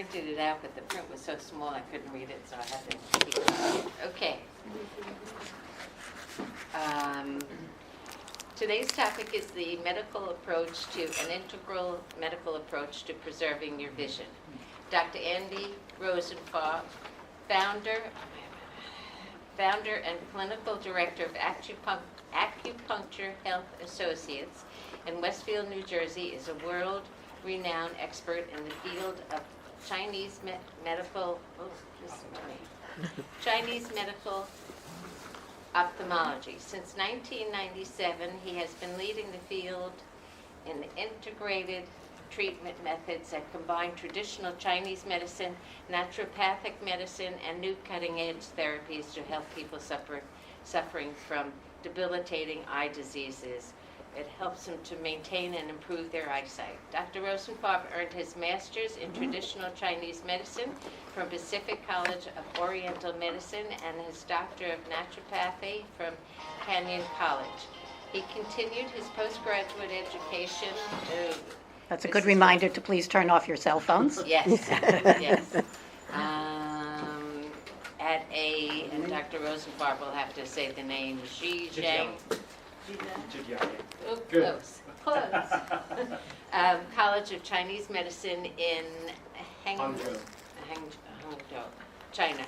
printed it out, but the print was so small I couldn't read it, so I had to keep it. Okay. Today's topic is the medical approach to an integral medical approach to preserving your vision. Dr. Andy Rosenfarb, founder and clinical director of Acupuncture Health Associates in Westfield, New Jersey, is a world-renowned expert in the field of Chinese medical ophthalmology. Since 1997, he has been leading the field in integrated treatment methods that combine traditional Chinese medicine, naturopathic medicine, and new cutting-edge therapies to help people suffering from debilitating eye diseases. It helps them to maintain and improve their eyesight. Dr. Rosenfarb earned his master's in traditional Chinese medicine from Pacific College of Oriental Medicine and his doctor of naturopathy from Kenyon College. He continued his postgraduate education. That's a good reminder to please turn off your cell phones. Yes, yes. And Dr. Rosenfarb will have to say the name, Zhejiang. Close. College of Chinese Medicine in Hangzhou, China.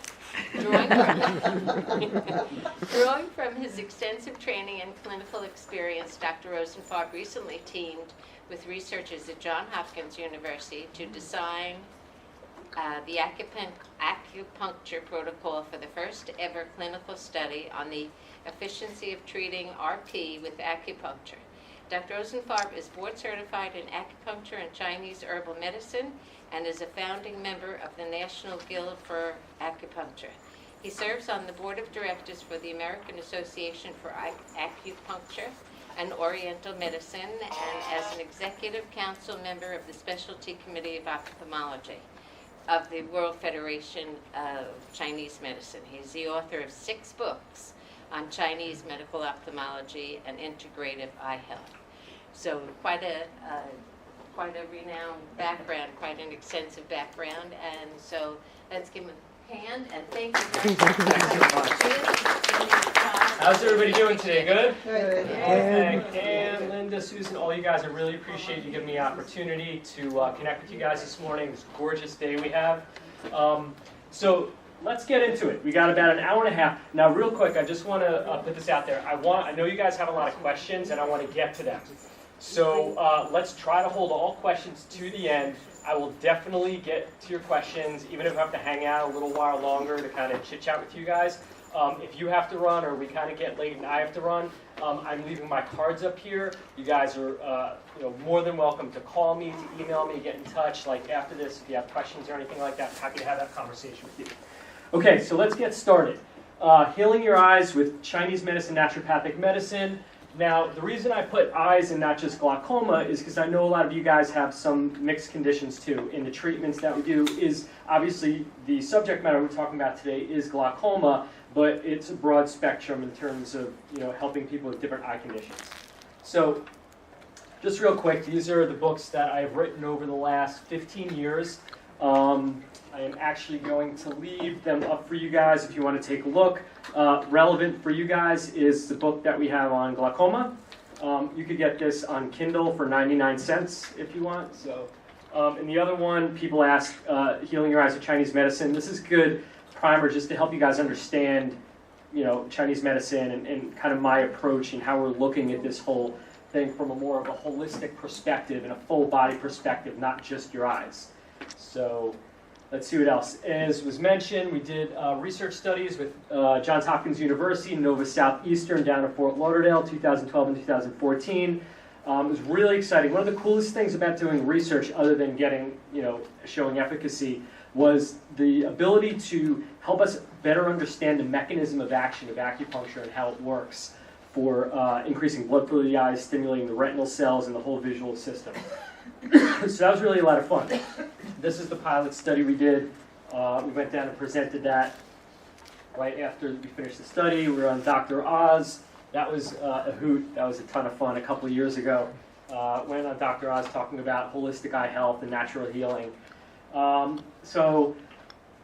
Drawing from his extensive training and clinical experience, Dr. Rosenfarb recently teamed with researchers at Johns Hopkins University to design the acupuncture protocol for the first ever clinical study on the efficiency of treating RP with acupuncture. Dr. Rosenfarb is board certified in acupuncture and Chinese herbal medicine and is a founding member of the National Guild for Acupuncture. He serves on the board of directors for the American Association for Acupuncture and Oriental Medicine and as an executive council member of the Specialty Committee of Ophthalmology of the World Federation of Chinese Medicine. He's the author of 6 books on Chinese medical ophthalmology and integrative eye health. So quite a renowned background, quite an extensive background, and so let's give him a hand and thank you very much. How's everybody doing today? Good? Good. Thank Dan, Linda, Susan, all you guys. I really appreciate you giving me the opportunity to connect with you guys this morning. This gorgeous day we have. So let's get into it. We got about an hour and a half. Now, real quick, I just want to put this out there. I know you guys have a lot of questions, and I want to get to them. So let's try to hold all questions to the end. I will definitely get to your questions, even if I have to hang out a little while longer to kind of chit-chat with you guys. If you have to run or we kind of get late and I have to run, I'm leaving my cards up here. You guys are more than welcome to call me, to email me, get in touch. Like after this, if you have questions or anything like that, I'm happy to have that conversation with you. Okay, so let's get started. Healing your eyes with Chinese medicine, naturopathic medicine. Now, the reason I put eyes and not just glaucoma is because I know a lot of you guys have some mixed conditions too. In the treatments that we do is obviously the subject matter we're talking about today is glaucoma, but it's a broad spectrum in terms of helping people with different eye conditions. So, just real quick, these are the books that I've written over the last 15 years. I am actually going to leave them up for you guys if you want to take a look. Relevant for you guys is the book that we have on glaucoma. You could get this on Kindle for 99 cents if you want. So, and the other one, people ask, Healing Your Eyes with Chinese Medicine. This is good primer just to help you guys understand, Chinese medicine and kind of my approach and how we're looking at this whole thing from a more of a holistic perspective and a full body perspective, not just your eyes. So let's see what else. As was mentioned, we did research studies with Johns Hopkins University, Nova Southeastern down in Fort Lauderdale, 2012 and 2014. It was really exciting. One of the coolest things about doing research, other than getting, showing efficacy, was the ability to help us better understand the mechanism of action of acupuncture and how it works for increasing blood flow to the eyes, stimulating the retinal cells and the whole visual system. So that was really a lot of fun. This is the pilot study we did. We went down and presented that right after we finished the study. We were on Dr. Oz. That was a hoot. That was a ton of fun a couple of years ago. Went on Dr. Oz talking about holistic eye health and natural healing. So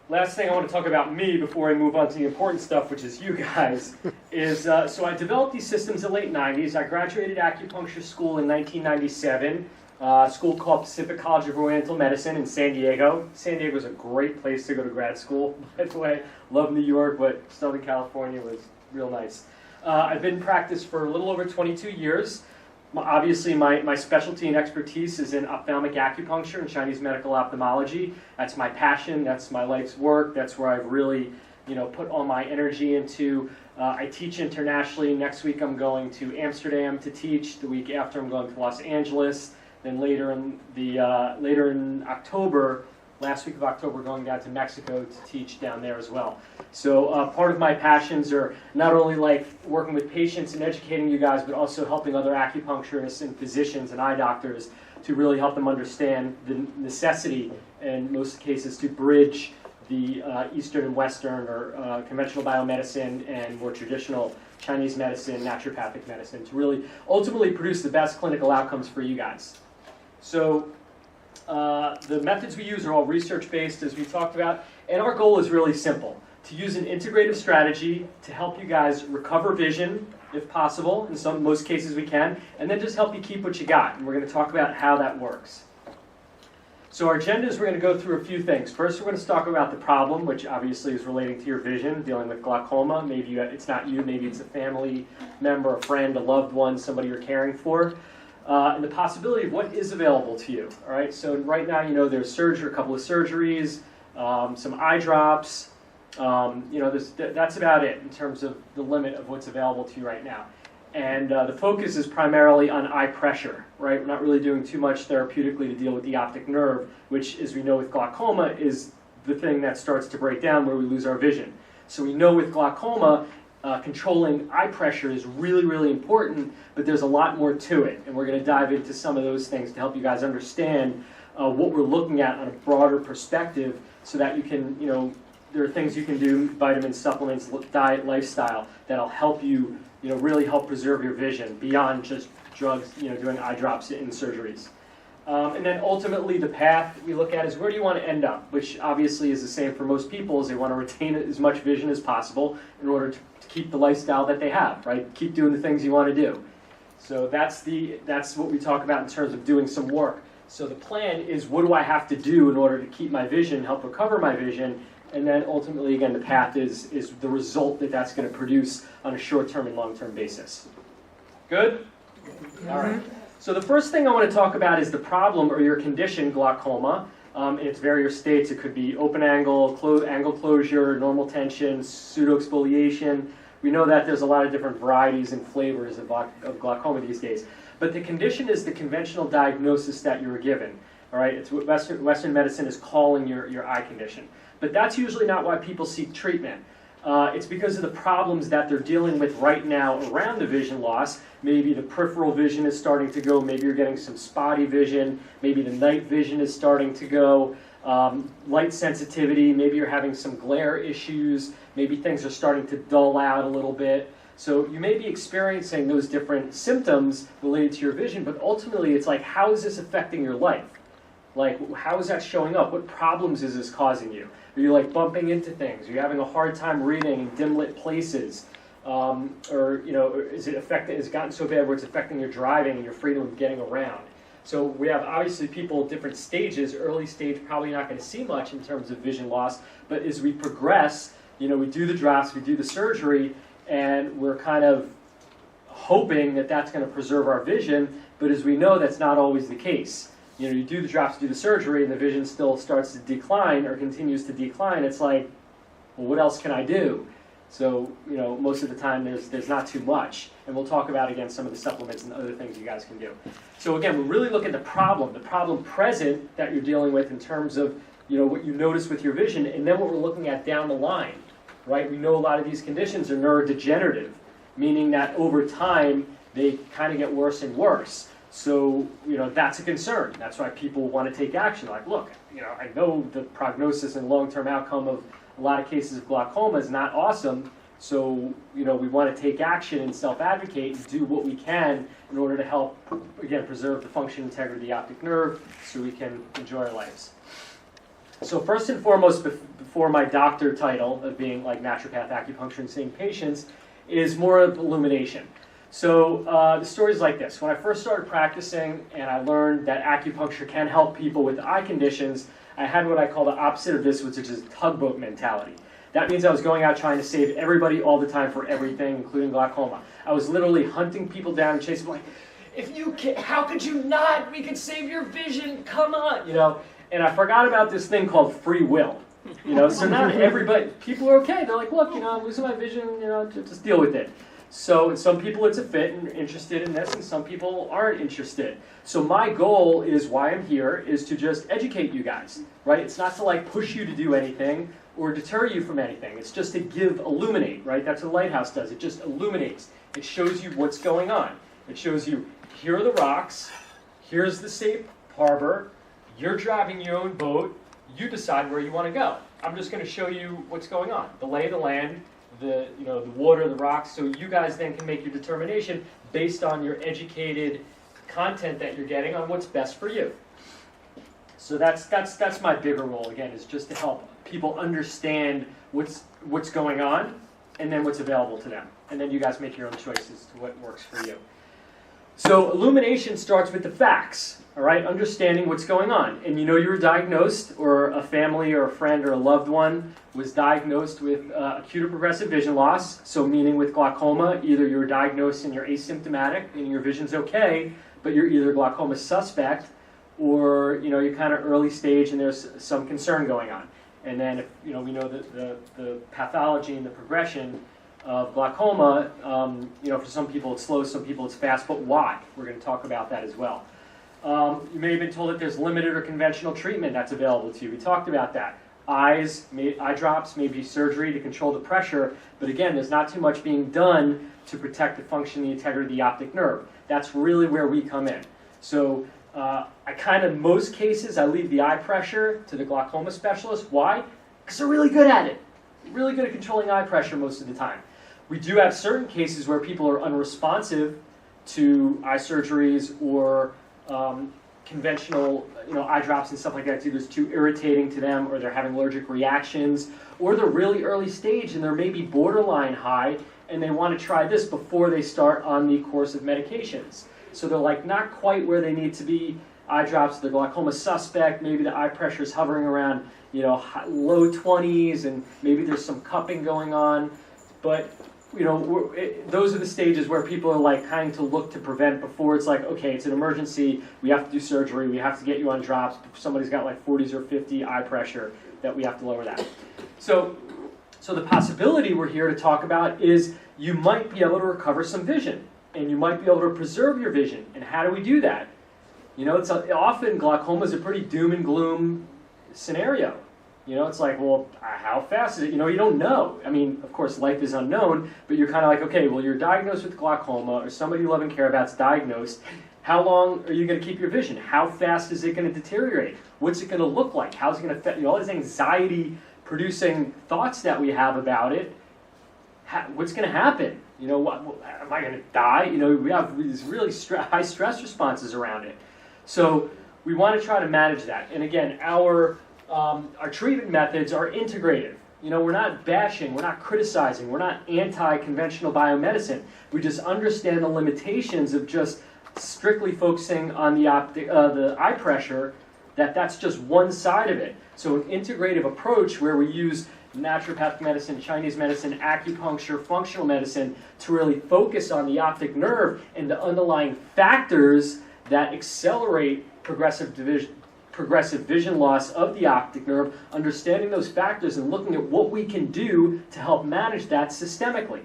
last thing I want to talk about me before I move on to the important stuff, which is you guys, is so I developed these systems in the late 90s. I graduated acupuncture school in 1997, a school called Pacific College of Oriental Medicine in San Diego. San Diego is a great place to go to grad school, by the way. Love New York, but Southern California was real nice. I've been in practice for a little over 22 years. Obviously, my specialty and expertise is in ophthalmic acupuncture and Chinese medical ophthalmology. That's my passion. That's my life's work. That's where I've really, put all my energy into. I teach internationally. Next week, I'm going to Amsterdam to teach. The week after, I'm going to Los Angeles. Then later in October, last week of October, going down to Mexico to teach down there as well. So part of my passions are not only like working with patients and educating you guys, but also helping other acupuncturists and physicians and eye doctors to really help them understand the necessity, in most cases, to bridge the Eastern and Western or conventional biomedicine and more traditional Chinese medicine, naturopathic medicine, to really ultimately produce the best clinical outcomes for you guys. So the methods we use are all research-based, as we talked about, and our goal is really simple: to use an integrative strategy to help you guys recover vision, if possible. In most cases we can, and then just help you keep what you got. And we're going to talk about how that works. So our agenda is we're going to go through a few things. First, we're going to talk about the problem, which obviously is relating to your vision, dealing with glaucoma. Maybe it's not you, maybe it's a family member, a friend, a loved one, somebody you're caring for. And the possibility of what is available to you. All right. So right now, there's surgery, a couple of surgeries, some eye drops. That's about it in terms of the limit of what's available to you right now. And the focus is primarily on eye pressure. Right. We're not really doing too much therapeutically to deal with the optic nerve, which, as we know with glaucoma, is the thing that starts to break down where we lose our vision. So we know with glaucoma, controlling eye pressure is really, really important, but there's a lot more to it. And we're going to dive into some of those things to help you guys understand what we're looking at on a broader perspective, so that you can, there are things you can do, vitamins, supplements, diet, lifestyle, that'll help you, really help preserve your vision beyond just drugs, doing eye drops and surgeries. And then ultimately the path we look at is where do you want to end up, which obviously is the same for most people, is they want to retain as much vision as possible in order to keep the lifestyle that they have, right? Keep doing the things you want to do. So that's what we talk about in terms of doing some work. So the plan is, what do I have to do in order to keep my vision, help recover my vision, and then ultimately, again, the path is the result that's going to produce on a short-term and long-term basis. Good? All right. So the first thing I want to talk about is the problem or your condition, glaucoma. In its various states, it could be open angle, angle closure, normal tension, pseudoexfoliation. We know that there's a lot of different varieties and flavors of glaucoma these days. But the condition is the conventional diagnosis that you were given. All right, it's what Western medicine is calling your eye condition. But that's usually not why people seek treatment. It's because of the problems that they're dealing with right now around the vision loss. Maybe the peripheral vision is starting to go. Maybe you're getting some spotty vision. Maybe the night vision is starting to go. Light sensitivity. Maybe you're having some glare issues. Maybe things are starting to dull out a little bit. So you may be experiencing those different symptoms related to your vision, but ultimately it's like, how is this affecting your life? Like, how is that showing up? What problems is this causing you? Are you like bumping into things? Are you having a hard time reading in dim lit places? Or is it gotten so bad where it's affecting your driving and your freedom of getting around? So we have obviously people at different stages. Early stage, probably not going to see much in terms of vision loss, but as we progress, we do the drops, we do the surgery, and we're kind of hoping that that's going to preserve our vision, but as we know, that's not always the case. You do the drops, do the surgery, and the vision still starts to decline or continues to decline. It's like, well, what else can I do? So, most of the time there's not too much. And we'll talk about, again, some of the supplements and other things you guys can do. So again, we really look at the problem present that you're dealing with in terms of, what you notice with your vision, and then what we're looking at down the line, right? We know a lot of these conditions are neurodegenerative, meaning that over time, they kind of get worse and worse. So, that's a concern. That's why people want to take action. Like, look, I know the prognosis and long-term outcome of a lot of cases of glaucoma is not awesome. So, we want to take action and self-advocate and do what we can in order to help, again, preserve the function and integrity of the optic nerve so we can enjoy our lives. So first and foremost, before my doctor title of being like naturopath, acupuncture, and seeing patients, is more of illumination. So the story is like this. When I first started practicing and I learned that acupuncture can help people with eye conditions, I had what I call the opposite of this, which is tugboat mentality. That means I was going out trying to save everybody all the time for everything, including glaucoma. I was literally hunting people down and chasing them like, if you can, how could you not? We could save your vision, come on, you know. And I forgot about this thing called free will, you know. So not everybody, people are okay. They're like, look, you know, I'm losing my vision, you know, just deal with it. So some people it's a fit and interested in this, and some people aren't interested. So my goal is why I'm here is to just educate you guys, right? It's not to like push you to do anything or deter you from anything. It's just to illuminate, right? That's what a lighthouse does. It just illuminates. It shows you what's going on. It shows you, here are the rocks, here's the safe harbor, you're driving your own boat, you decide where you want to go. I'm just going to show you what's going on, the lay of the land, the water, the rocks, so you guys then can make your determination based on your educated content that you're getting on what's best for you. So that's my bigger role, again, is just to help people understand what's going on and then what's available to them. And then you guys make your own choices to what works for you. So illumination starts with the facts, all right? Understanding what's going on. And you know you were diagnosed, or a family or a friend or a loved one was diagnosed with acute or progressive vision loss, so meaning with glaucoma, either you're diagnosed and you're asymptomatic and your vision's okay, but you're either glaucoma suspect or you know you're kind of early stage and there's some concern going on. And then if, you know, we know that the pathology and the progression of glaucoma, you know, for some people it's slow, some people it's fast, but why? We're going to talk about that as well. You may have been told that there's limited or conventional treatment that's available to you. We talked about that. Eye drops, maybe surgery to control the pressure, but again, there's not too much being done to protect the function and the integrity of the optic nerve. That's really where we come in. So most cases, I leave the eye pressure to the glaucoma specialist. Why? Because they're really good at it. Really good at controlling eye pressure most of the time. We do have certain cases where people are unresponsive to eye surgeries or conventional, you know, eye drops and stuff like that. It's either too irritating to them, or they're having allergic reactions, or they're really early stage and they're maybe borderline high, and they want to try this before they start on the course of medications. So they're like not quite where they need to be. Eye drops, the glaucoma suspect, maybe the eye pressure is hovering around, you know, low 20s, and maybe there's some cupping going on. But, you know, those are the stages where people are like trying to look to prevent before it's like, okay, it's an emergency, we have to do surgery, we have to get you on drops, somebody's got like 40s or 50 eye pressure, that we have to lower that. So the possibility we're here to talk about is you might be able to recover some vision, and you might be able to preserve your vision. And how do we do that? You know, often glaucoma is a pretty doom and gloom scenario. You know, it's like, well, how fast is it? You know, you don't know. I mean, of course, life is unknown, but you're kind of like, okay, well, you're diagnosed with glaucoma, or somebody you love and care about's diagnosed. How long are you going to keep your vision? How fast is it going to deteriorate? What's it going to look like? How's it going to affect, you know, all these anxiety-producing thoughts that we have about it. What's going to happen? You know, am I going to die? You know, we have these really high stress responses around it. So we want to try to manage that. And again, our treatment methods are integrative. You know, we're not bashing, we're not criticizing, we're not anti-conventional biomedicine. We just understand the limitations of just strictly focusing on the eye pressure, that's just one side of it. So an integrative approach where we use naturopathic medicine, Chinese medicine, acupuncture, functional medicine to really focus on the optic nerve and the underlying factors that accelerate progressive vision loss of the optic nerve, understanding those factors and looking at what we can do to help manage that systemically,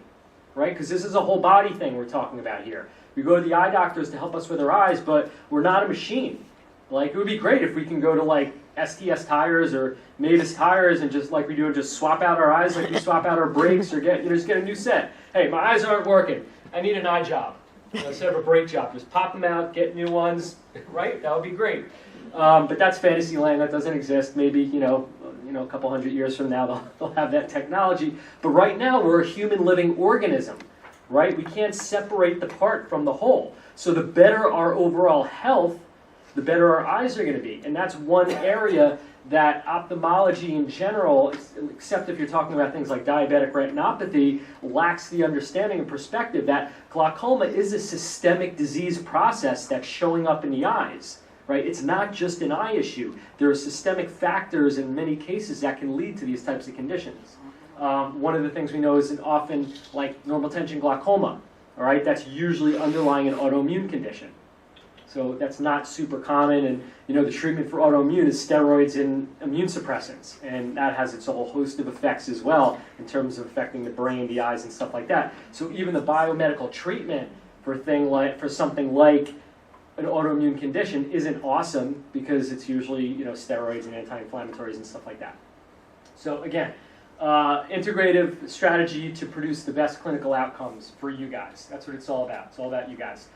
right? Because this is a whole body thing we're talking about here. We go to the eye doctors to help us with our eyes, but we're not a machine. Like, it would be great if we can go to like STS tires or Mavis tires and just like we do, just swap out our eyes like we swap out our brakes, or just get a new set. Hey, my eyes aren't working. I need an eye job. You know, instead of a brake job, just pop them out, get new ones, right? That would be great. But that's fantasy land. That doesn't exist. Maybe, you know, a couple hundred years from now, they'll have that technology. But right now, we're a human living organism, right? We can't separate the part from the whole. So the better our overall health, the better our eyes are going to be. And that's one area that ophthalmology in general, except if you're talking about things like diabetic retinopathy, lacks the understanding and perspective that glaucoma is a systemic disease process that's showing up in the eyes. Right? It's not just an eye issue. There are systemic factors in many cases that can lead to these types of conditions. One of the things we know is that often, like normal tension glaucoma, all right, that's usually underlying an autoimmune condition. So that's not super common, and the treatment for autoimmune is steroids and immune suppressants, and that has its whole host of effects as well in terms of affecting the brain, the eyes, and stuff like that. So even the biomedical treatment for something like an autoimmune condition isn't awesome because it's usually steroids and anti-inflammatories and stuff like that. So again, integrative strategy to produce the best clinical outcomes for you guys. That's what it's all about. It's all about you guys.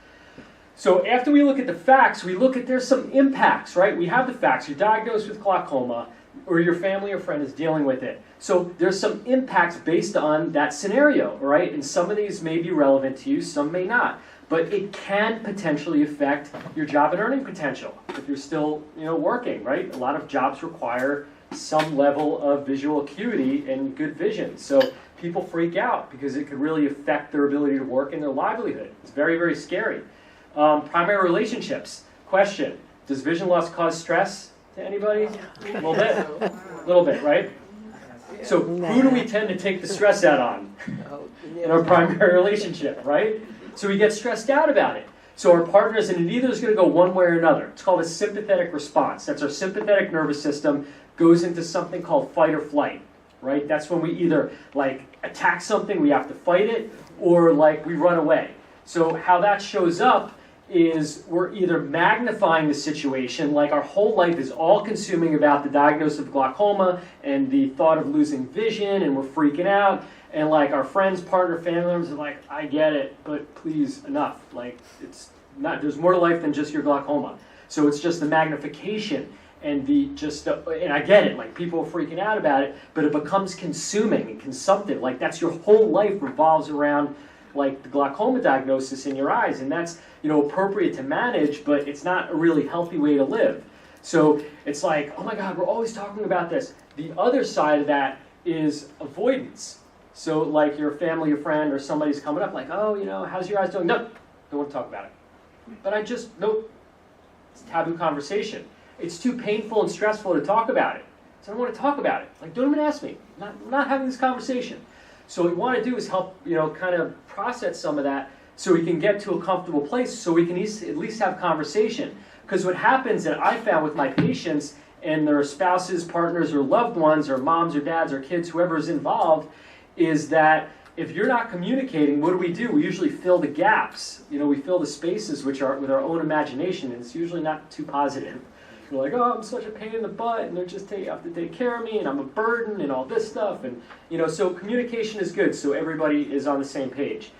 So after we look at the facts, we look at there's some impacts, right? We have the facts. You're diagnosed with glaucoma, or your family or friend is dealing with it. So there's some impacts based on that scenario, right? And some of these may be relevant to you, some may not. But it can potentially affect your job and earning potential if you're still, working, right? A lot of jobs require some level of visual acuity and good vision. So people freak out because it could really affect their ability to work and their livelihood. It's very, very scary. Primary relationships. Question: does vision loss cause stress to anybody? A little bit. A little bit, right? So who do we tend to take the stress out on in our primary relationship, right? So we get stressed out about it. So our partners, and it either is going to go one way or another. It's called a sympathetic response. That's our sympathetic nervous system goes into something called fight or flight, right? That's when we either attack something, we have to fight it, or we run away. So how that shows up is we're either magnifying the situation, like our whole life is all consuming about the diagnosis of glaucoma and the thought of losing vision, and we're freaking out. And our friends, partner, family members are like, I get it, but please, enough. It's not. There's more to life than just your glaucoma. So it's just the magnification and and I get it. People are freaking out about it, but it becomes consuming and consumptive. That's your whole life revolves around the glaucoma diagnosis in your eyes, and that's appropriate to manage, but it's not a really healthy way to live. So it's oh my God, we're always talking about this. The other side of that is avoidance. So your family or friend or somebody's coming up oh, how's your eyes doing? Nope, don't want to talk about it. But nope. It's a taboo conversation. It's too painful and stressful to talk about it. So I don't want to talk about it. Don't even ask me. I'm not having this conversation. So what we want to do is help, kind of process some of that so we can get to a comfortable place so we can at least have conversation. Because what happens that I found with my patients and their spouses, partners, or loved ones, or moms or dads or kids, whoever is involved, is that if you're not communicating, what do? We usually fill the gaps. We fill the spaces with our own imagination, and it's usually not too positive. You're oh, I'm such a pain in the butt, and they're just have to take care of me, and I'm a burden, and all this stuff. And so communication is good, so everybody is on the same page.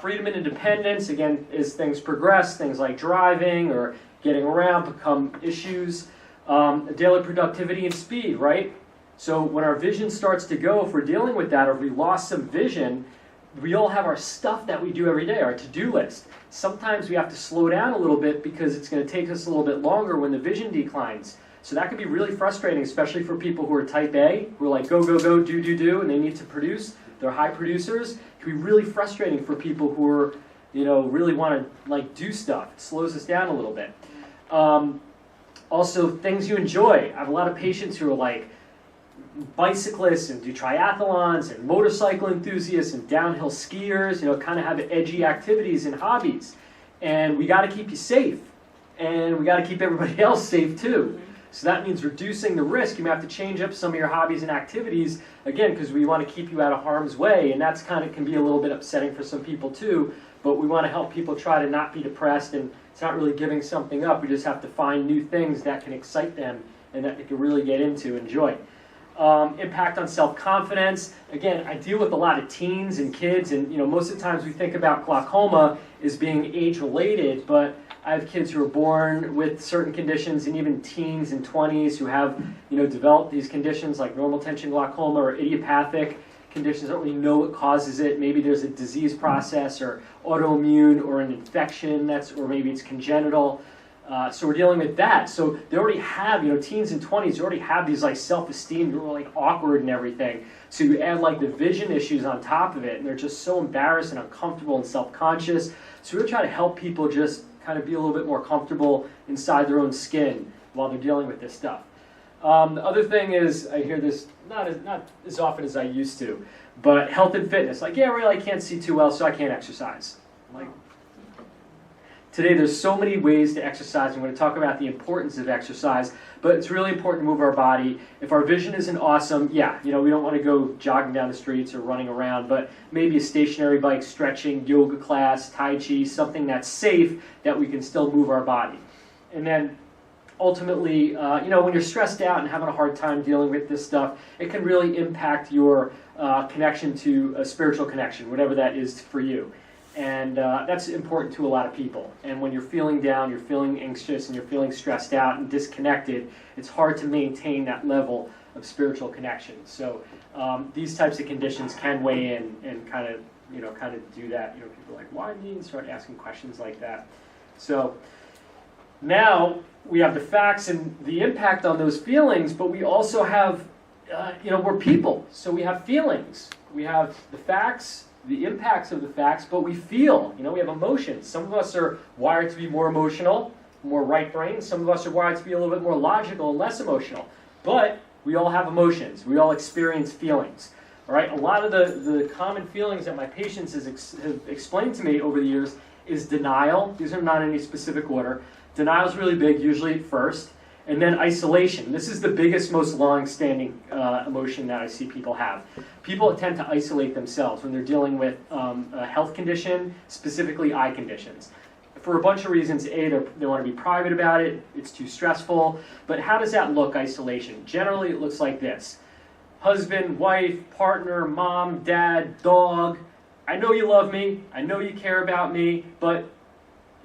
Freedom and independence, again, as things progress, things like driving or getting around become issues. Daily productivity and speed, right? So when our vision starts to go, if we're dealing with that, or if we lost some vision, we all have our stuff that we do every day, our to-do list. Sometimes we have to slow down a little bit because it's going to take us a little bit longer when the vision declines. So that can be really frustrating, especially for people who are type A, who are go, go, go, do, and they need to produce. They're high producers. It can be really frustrating for people who are, really want to do stuff. It slows us down a little bit. Also, things you enjoy. I have a lot of patients who are bicyclists and do triathlons and motorcycle enthusiasts and downhill skiers, kind of have edgy activities and hobbies. And we got to keep you safe. And we got to keep everybody else safe too. So that means reducing the risk. You may have to change up some of your hobbies and activities, again, because we want to keep you out of harm's way. And that's can be a little bit upsetting for some people too. But we want to help people try to not be depressed, and it's not really giving something up. We just have to find new things that can excite them and that they can really get into, enjoy. Impact on self-confidence. Again, I deal with a lot of teens and kids, and most of the times we think about glaucoma as being age-related, but I have kids who are born with certain conditions, and even teens and 20s who have developed these conditions like normal tension glaucoma or idiopathic conditions. Don't really know what causes it. Maybe there's a disease process or autoimmune or an infection or maybe it's congenital. So we're dealing with that. So they already have, teens and 20s, you already have these like self-esteem, you're like awkward and everything. So you add like the vision issues on top of it, and they're just so embarrassed and uncomfortable and self-conscious. So we're trying to help people just kind of be a little bit more comfortable inside their own skin while they're dealing with this stuff. The other thing is, I hear this not as often as I used to, but health and fitness. Like, yeah, really, I can't see too well, so I can't exercise. Like, today there's so many ways to exercise. I'm going to talk about the importance of exercise, but it's really important to move our body. If our vision isn't awesome, yeah, we don't want to go jogging down the streets or running around, but maybe a stationary bike, stretching, yoga class, Tai Chi, something that's safe that we can still move our body. And then ultimately, when you're stressed out and having a hard time dealing with this stuff, it can really impact your connection to a spiritual connection, whatever that is for you. And that's important to a lot of people. And when you're feeling down, you're feeling anxious, and you're feeling stressed out and disconnected, it's hard to maintain that level of spiritual connection. So these types of conditions can weigh in and kind of do that. People are like, why me? And start asking questions like that. So now we have the facts and the impact on those feelings, but we also have, we're people. So we have feelings. We have the facts, the impacts of the facts, but we feel, we have emotions. Some of us are wired to be more emotional, more right brain. Some of us are wired to be a little bit more logical and less emotional. But we all have emotions. We all experience feelings. All right? A lot of the common feelings that my patients have explained to me over the years is denial. These are not in any specific order. Denial is really big, usually at first. And then isolation. This is the biggest, most long-standing emotion that I see people have. People tend to isolate themselves when they're dealing with a health condition, specifically eye conditions. For a bunch of reasons. A, they want to be private about it. It's too stressful. But how does that look, isolation? Generally, it looks like this. Husband, wife, partner, mom, dad, dog. I know you love me. I know you care about me. But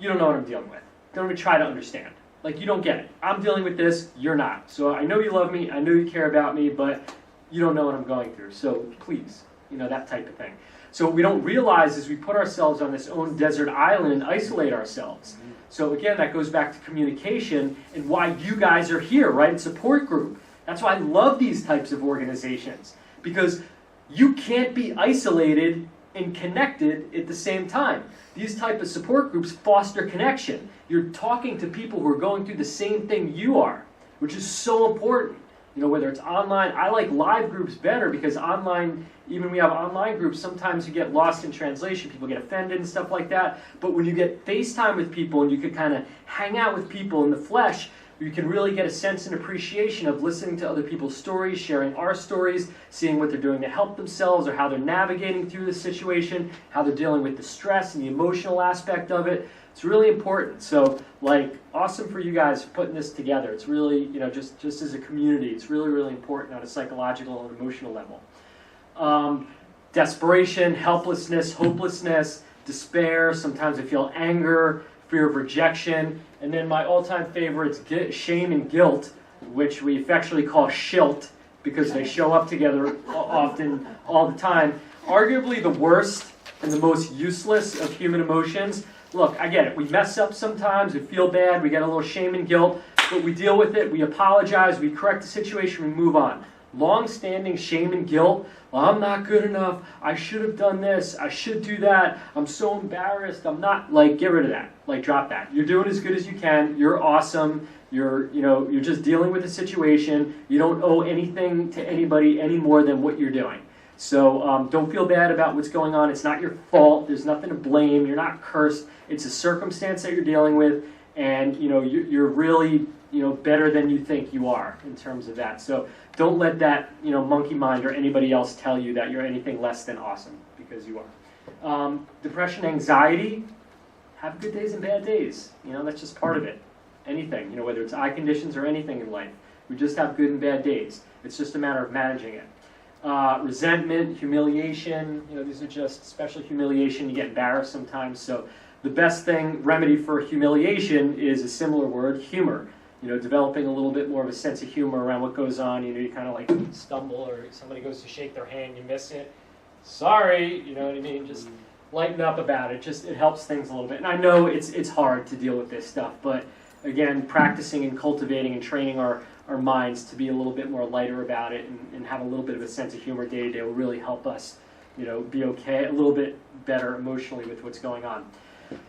you don't know what I'm dealing with. Don't even try to understand. Like, you don't get it. I'm dealing with this, you're not. So I know you love me, I know you care about me, but you don't know what I'm going through. So please, that type of thing. So what we don't realize is we put ourselves on this own desert island and isolate ourselves. So again, that goes back to communication and why you guys are here, right? In support group. That's why I love these types of organizations. Because you can't be isolated and connected at the same time. These type of support groups foster connection. You're talking to people who are going through the same thing you are, which is so important. Whether it's online, I like live groups better because online, even we have online groups, sometimes you get lost in translation, people get offended and stuff like that. But when you get FaceTime with people and you could kind of hang out with people in the flesh, you can really get a sense and appreciation of listening to other people's stories, sharing our stories, seeing what they're doing to help themselves or how they're navigating through the situation, how they're dealing with the stress and the emotional aspect of it. It's really important. So, awesome for you guys putting this together. It's really, just as a community, it's really, really important on a psychological and emotional level. Desperation, helplessness, hopelessness, despair. Sometimes I feel anger, fear of rejection. And then my all-time favorites, shame and guilt, which we affectionately call shilt because they show up together often, all the time. Arguably the worst and the most useless of human emotions. Look, I get it. We mess up sometimes. We feel bad. We get a little shame and guilt. But we deal with it. We apologize. We correct the situation. We move on. Long-standing shame and guilt. Well, I'm not good enough. I should have done this. I should do that. I'm so embarrassed. I'm not. Get rid of that. Drop that. You're doing as good as you can. You're awesome. You're just dealing with the situation. You don't owe anything to anybody any more than what you're doing. So don't feel bad about what's going on. It's not your fault. There's nothing to blame. You're not cursed. It's a circumstance that you're dealing with, and you're really better than you think you are in terms of that. So don't let that monkey mind or anybody else tell you that you're anything less than awesome, because you are. Depression, anxiety, have good days and bad days. That's just part of it. Anything, whether it's eye conditions or anything in life, we just have good and bad days. It's just a matter of managing it. Resentment, humiliation, these are just, especially humiliation, you get embarrassed sometimes. So the best remedy for humiliation is a similar word, humor. Developing a little bit more of a sense of humor around what goes on. You kind of stumble, or somebody goes to shake their hand, you miss it. Sorry, you know what I mean? Just lighten up about it. It helps things a little bit. And I know it's hard to deal with this stuff, but again, practicing and cultivating and training our minds to be a little bit more lighter about it and have a little bit of a sense of humor day to day will really help us, be okay, a little bit better emotionally with what's going on.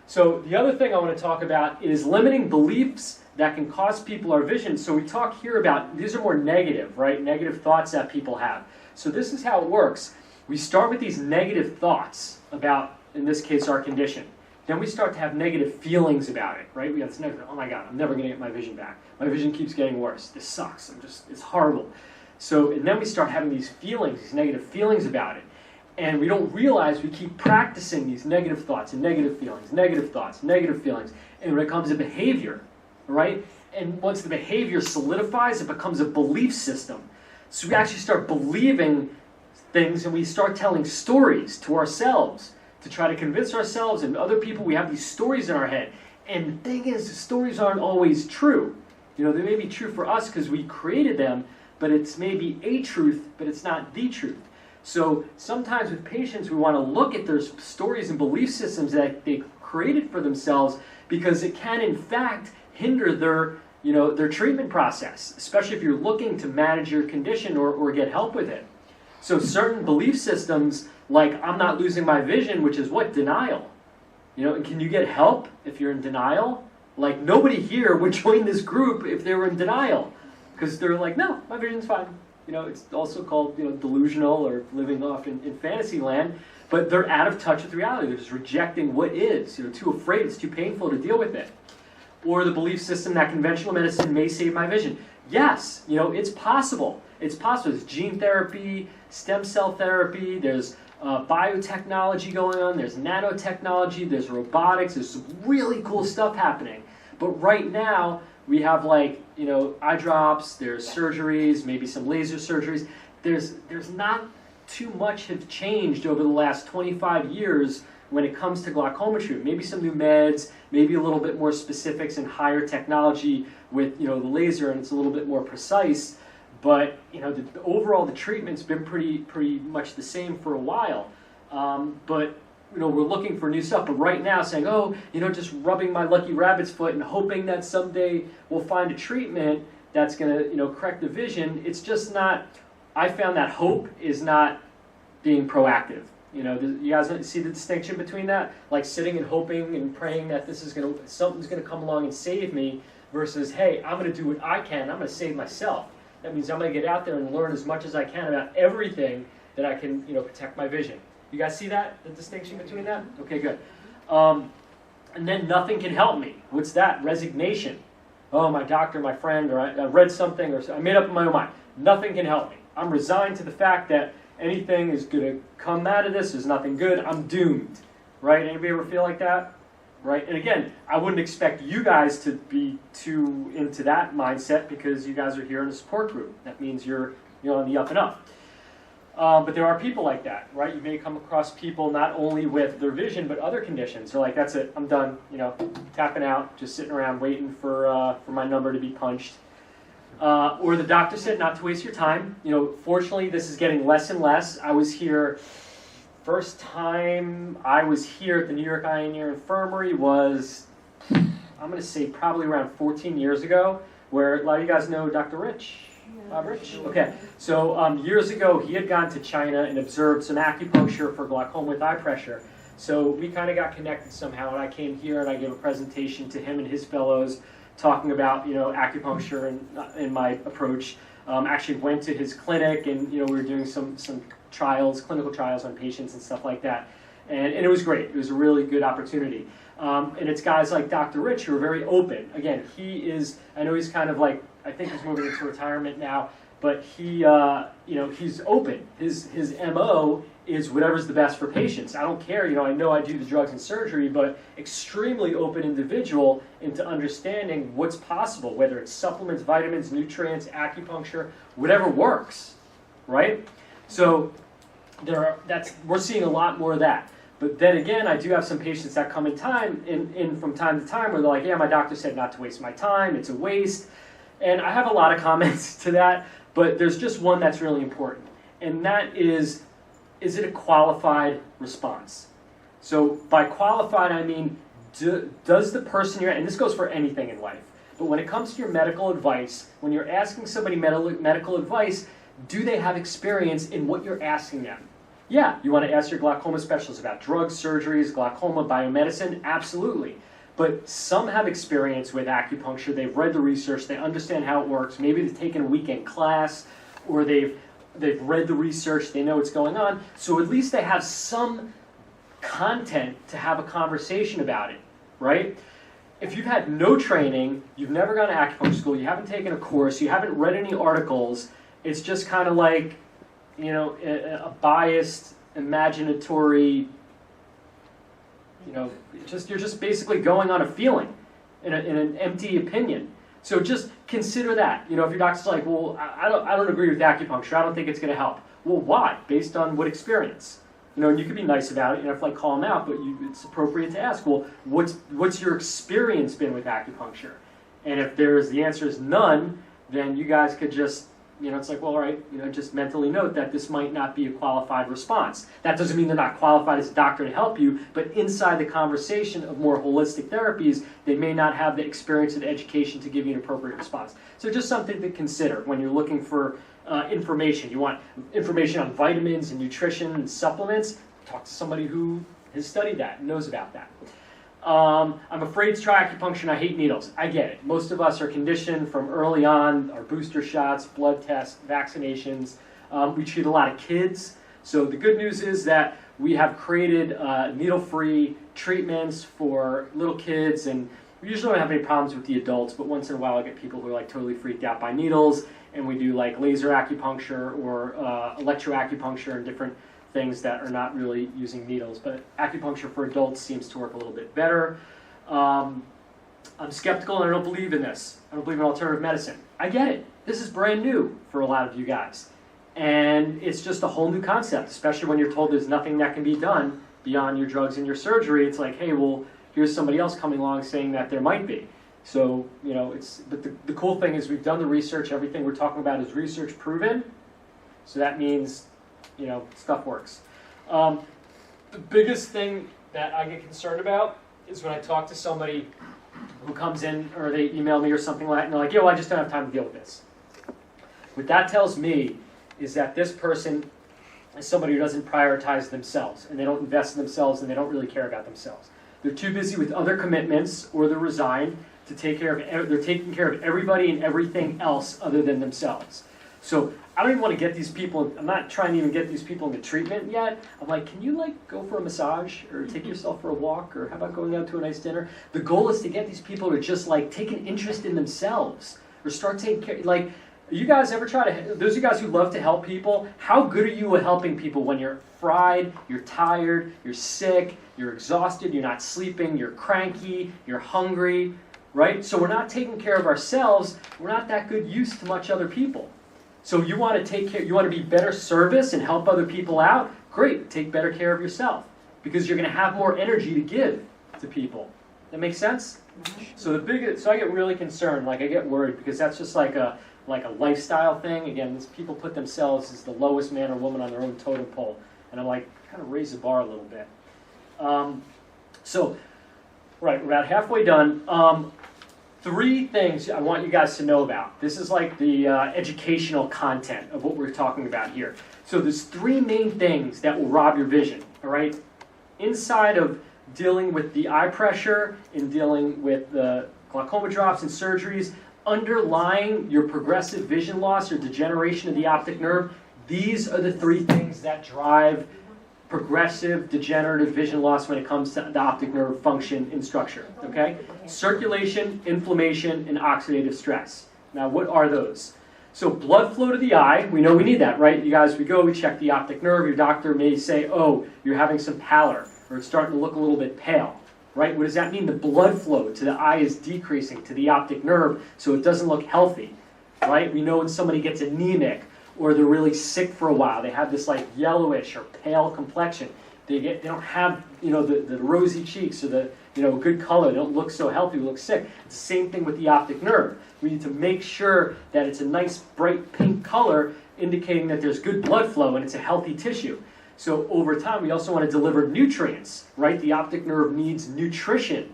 So the other thing I want to talk about is limiting beliefs that can cost people our vision. So we talk here about, these are more negative, right? Negative thoughts that people have. So this is how it works. We start with these negative thoughts about, in this case, our condition. Then we start to have negative feelings about it, right? We have this negative, oh my God, I'm never going to get my vision back. My vision keeps getting worse. This sucks. It's horrible. So, and then we start having these feelings, these negative feelings about it. And we don't realize we keep practicing these negative thoughts and negative feelings, negative thoughts, negative feelings. And when it comes to behavior, right? And once the behavior solidifies, it becomes a belief system. So we actually start believing things and we start telling stories to ourselves to try to convince ourselves and other people. We have these stories in our head. And the thing is, the stories aren't always true. They may be true for us because we created them, but it's maybe a truth, but it's not the truth. So sometimes with patients, we want to look at their stories and belief systems that they created for themselves because it can, in fact, hinder their treatment process, especially if you're looking to manage your condition or get help with it. So certain belief systems, like I'm not losing my vision, which is what? Denial. And can you get help if you're in denial? Like nobody here would join this group if they were in denial because they're like, no, my vision's fine. It's also called delusional or living off in fantasy land, but they're out of touch with reality. They're just rejecting what is, too afraid, it's too painful to deal with it. Or the belief system that conventional medicine may save my vision. Yes, it's possible. It's possible. There's gene therapy, stem cell therapy, there's biotechnology going on, there's nanotechnology, there's robotics, there's some really cool stuff happening. But right now, we have eye drops, there's surgeries, maybe some laser surgeries. There's not too much have changed over the last 25 years when it comes to glaucoma treatment. Maybe some new meds, maybe a little bit more specifics and higher technology with the laser, and it's a little bit more precise. But overall the treatment's been pretty much the same for a while. But we're looking for new stuff. But right now, saying, just rubbing my lucky rabbit's foot and hoping that someday we'll find a treatment that's going to correct the vision. It's just not. I found that hope is not being proactive. You guys see the distinction between that? Like sitting and hoping and praying that something's going to come along and save me, versus, hey, I'm going to do what I can. I'm going to save myself. That means I'm going to get out there and learn as much as I can about everything that I can, protect my vision. You guys see that, the distinction between that? Okay, good. And then nothing can help me. What's that? Resignation. Oh, my doctor, my friend, or I read something, or I made up in my own mind. Nothing can help me. I'm resigned to the fact that anything is going to come out of this. There's nothing good. I'm doomed. Right? Anybody ever feel like that? Right? And again, I wouldn't expect you guys to be too into that mindset because you guys are here in a support group. That means you're on the up and up. But there are people like that, right? You may come across people not only with their vision, but other conditions. They're like, that's it, I'm done, tapping out, just sitting around waiting for my number to be punched. Or the doctor said not to waste your time. Fortunately, this is getting less and less. I was here, first time I was here at the New York Eye and Ear Infirmary was, I'm going to say probably around 14 years ago, where a lot of you guys know Dr. Rich. Rich? Okay, so years ago he had gone to China and observed some acupuncture for glaucoma with eye pressure. So we kind of got connected somehow, and I came here and I gave a presentation to him and his fellows talking about acupuncture and my approach. Actually went to his clinic and we were doing some trials, clinical trials on patients and stuff like that. And it was great. It was a really good opportunity. And it's guys like Dr. Rich who are very open. Again, he is, I know he's kind of like, I think he's moving into retirement now, but he, he's open. His MO is whatever's the best for patients. I don't care, I know I do the drugs and surgery, but extremely open individual into understanding what's possible, whether it's supplements, vitamins, nutrients, acupuncture, whatever works, right? So we're seeing a lot more of that. But then again, I do have some patients that come in from time to time where they're like, yeah, my doctor said not to waste my time, it's a waste. And I have a lot of comments to that, but there's just one that's really important. And that is it a qualified response? So by qualified, I mean, does the person and this goes for anything in life, But when it comes to your medical advice, when you're asking somebody medical advice, do they have experience in what you're asking them? Yeah, you want to ask your glaucoma specialist about drugs, surgeries, glaucoma, biomedicine? Absolutely. But some have experience with acupuncture. They've read the research. They understand how it works. Maybe they've taken a weekend class, or they've read the research. They know what's going on. So at least they have some content to have a conversation about it, right? If you've had no training, you've never gone to acupuncture school, you haven't taken a course, you haven't read any articles, it's just kind of like, you know, a biased, imaginatory, you know, you're just basically going on a feeling in an empty opinion. So just consider that. You know, if your doctor's like, well, I don't agree with acupuncture, I don't think it's going to help. Well, why? Based on what experience? You know, and you can be nice about it. You don't have to like call them out, but it's appropriate to ask, well, what's your experience been with acupuncture? And if the answer is none, then you guys could just, you know, it's like, well, all right, you know, just mentally note that this might not be a qualified response. That doesn't mean they're not qualified as a doctor to help you, but inside the conversation of more holistic therapies, they may not have the experience and education to give you an appropriate response. So just something to consider when you're looking for information. You want information on vitamins and nutrition and supplements, talk to somebody who has studied that and knows about that. I'm afraid to try acupuncture and I hate needles. I get it. Most of us are conditioned from early on, our booster shots, blood tests, vaccinations. We treat a lot of kids. So the good news is that we have created needle-free treatments for little kids, and we usually don't have any problems with the adults, but once in a while I get people who are like totally freaked out by needles, and we do like laser acupuncture or electroacupuncture and different things that are not really using needles. But acupuncture for adults seems to work a little bit better. I'm skeptical and I don't believe in this. I don't believe in alternative medicine. I get it. This is brand new for a lot of you guys. And it's just a whole new concept, especially when you're told there's nothing that can be done beyond your drugs and your surgery. It's like, hey, well, here's somebody else coming along saying that there might be. So, you know, but the cool thing is we've done the research. Everything we're talking about is research proven. So that means, you know, stuff works. The biggest thing that I get concerned about is when I talk to somebody who comes in or they email me or something like that, and they're like, yo, I just don't have time to deal with this. What that tells me is that this person is somebody who doesn't prioritize themselves, and they don't invest in themselves, and they don't really care about themselves. They're too busy with other commitments, or they're resigned to take care of, they're taking care of everybody and everything else other than themselves. So I don't even want to get these people, I'm not trying to even get these people into treatment yet. I'm like, can you like go for a massage or take yourself for a walk, or how about going out to a nice dinner? The goal is to get these people to just like take an interest in themselves or start taking care, like, you guys ever try to, those of you guys who love to help people, how good are you at helping people when you're fried, you're tired, you're sick, you're exhausted, you're not sleeping, you're cranky, you're hungry, right? So we're not taking care of ourselves, we're not that good use to much other people. So you want to take care, you want to be better service and help other people out? Great, take better care of yourself, because you're going to have more energy to give to people. That makes sense? So I get really concerned, like I get worried, because that's just like a lifestyle thing. Again, these people put themselves as the lowest man or woman on their own totem pole. And I'm like, kind of raise the bar a little bit. Right, we're about halfway done. 3 things I want you guys to know about. This is like the educational content of what we're talking about here. So there's 3 main things that will rob your vision, all right? Inside of dealing with the eye pressure and dealing with the glaucoma drops and surgeries, underlying your progressive vision loss or degeneration of the optic nerve, these are the 3 things that drive progressive degenerative vision loss when it comes to the optic nerve function and structure, okay? Circulation, inflammation, and oxidative stress. Now, what are those? So blood flow to the eye, we know we need that, right? You guys, we check the optic nerve, your doctor may say, oh, you're having some pallor, or it's starting to look a little bit pale. Right? What does that mean? The blood flow to the eye is decreasing to the optic nerve, so it doesn't look healthy. Right? We know when somebody gets anemic or they're really sick for a while, they have this like yellowish or pale complexion. They don't have, you know, the rosy cheeks or the, you know, good color. They don't look so healthy. They look sick. It's the same thing with the optic nerve. We need to make sure that it's a nice bright pink color, indicating that there's good blood flow and it's a healthy tissue. So over time, we also want to deliver nutrients, right? The optic nerve needs nutrition,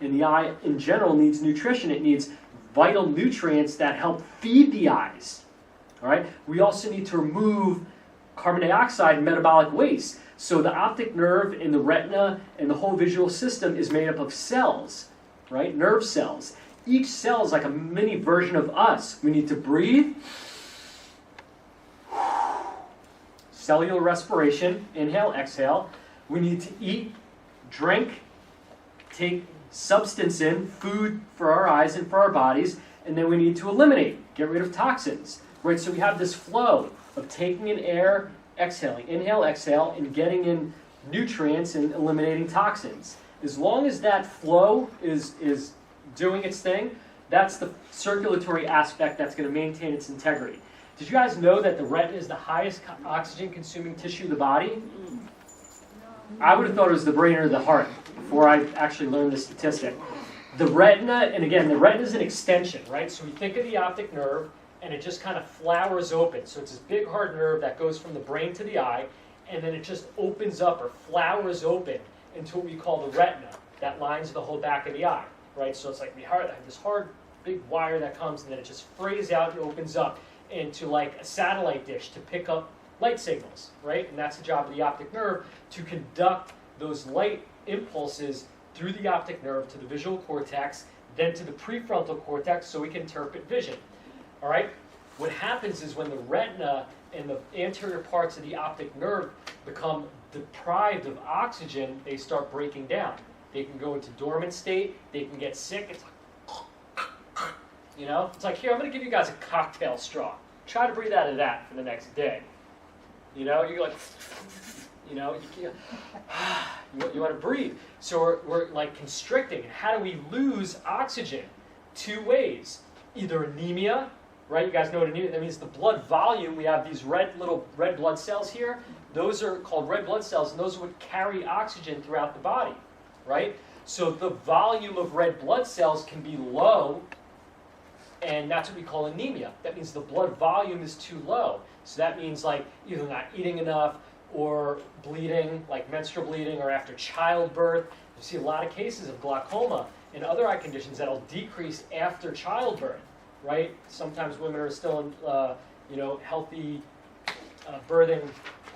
and the eye in general needs nutrition. It needs vital nutrients that help feed the eyes. All right? We also need to remove carbon dioxide and metabolic waste. So the optic nerve in the retina and the whole visual system is made up of cells, right? Nerve cells. Each cell is like a mini version of us. We need to breathe. Cellular respiration, inhale, exhale. We need to eat, drink, take substance in, food for our eyes and for our bodies, and then we need to eliminate, get rid of toxins, right? So we have this flow of taking in air, exhaling, inhale, exhale, and getting in nutrients and eliminating toxins. As long as that flow is doing its thing, that's the circulatory aspect that's going to maintain its integrity. Did you guys know that the retina is the highest oxygen-consuming tissue of the body? I would have thought it was the brain or the heart before I actually learned this statistic. The retina, and again, the retina is an extension, right? So we think of the optic nerve, and it just kind of flowers open. So it's this big hard nerve that goes from the brain to the eye, and then it just opens up or flowers open into what we call the retina that lines the whole back of the eye, right? So it's like we have this hard, big wire that comes, and then it just frays out and opens up into like a satellite dish to pick up light signals, right? And that's the job of the optic nerve, to conduct those light impulses through the optic nerve to the visual cortex, then to the prefrontal cortex so we can interpret vision. All right? What happens is when the retina and the anterior parts of the optic nerve become deprived of oxygen, they start breaking down. They can go into dormant state, they can get sick. It's like, you know? It's like, here, I'm going to give you guys a cocktail straw. Try to breathe out of that for the next day. You know, you're like, you know, you want to breathe. So we're like constricting. And how do we lose oxygen? Two ways. Either anemia, right? You guys know what anemia, that means the blood volume. We have these little red blood cells here. Those are called red blood cells, and those would carry oxygen throughout the body, right? So the volume of red blood cells can be low, and that's what we call anemia. That means the blood volume is too low. So that means like either not eating enough or bleeding, like menstrual bleeding, or after childbirth. You see a lot of cases of glaucoma and other eye conditions that'll decrease after childbirth, right? Sometimes women are still in, healthy birthing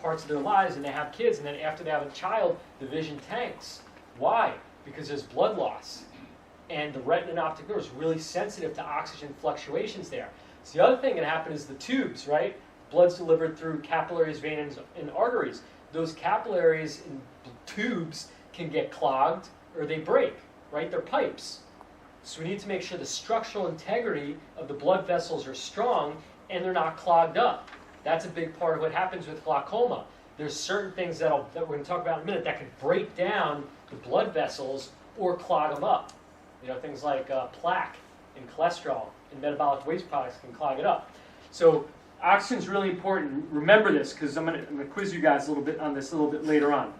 parts of their lives, and they have kids, and then after they have a child, the vision tanks. Why? Because there's blood loss. And the retina and optic nerve is really sensitive to oxygen fluctuations there. So the other thing that happens is the tubes, right? Blood's delivered through capillaries, veins, and arteries. Those capillaries and tubes can get clogged or they break, right? They're pipes. So we need to make sure the structural integrity of the blood vessels are strong and they're not clogged up. That's a big part of what happens with glaucoma. There's certain things that we're going to talk about in a minute that can break down the blood vessels or clog them up. You know, things like plaque and cholesterol and metabolic waste products can clog it up. So oxygen is really important. Remember this, because I'm going to quiz you guys a little bit on this a little bit later on.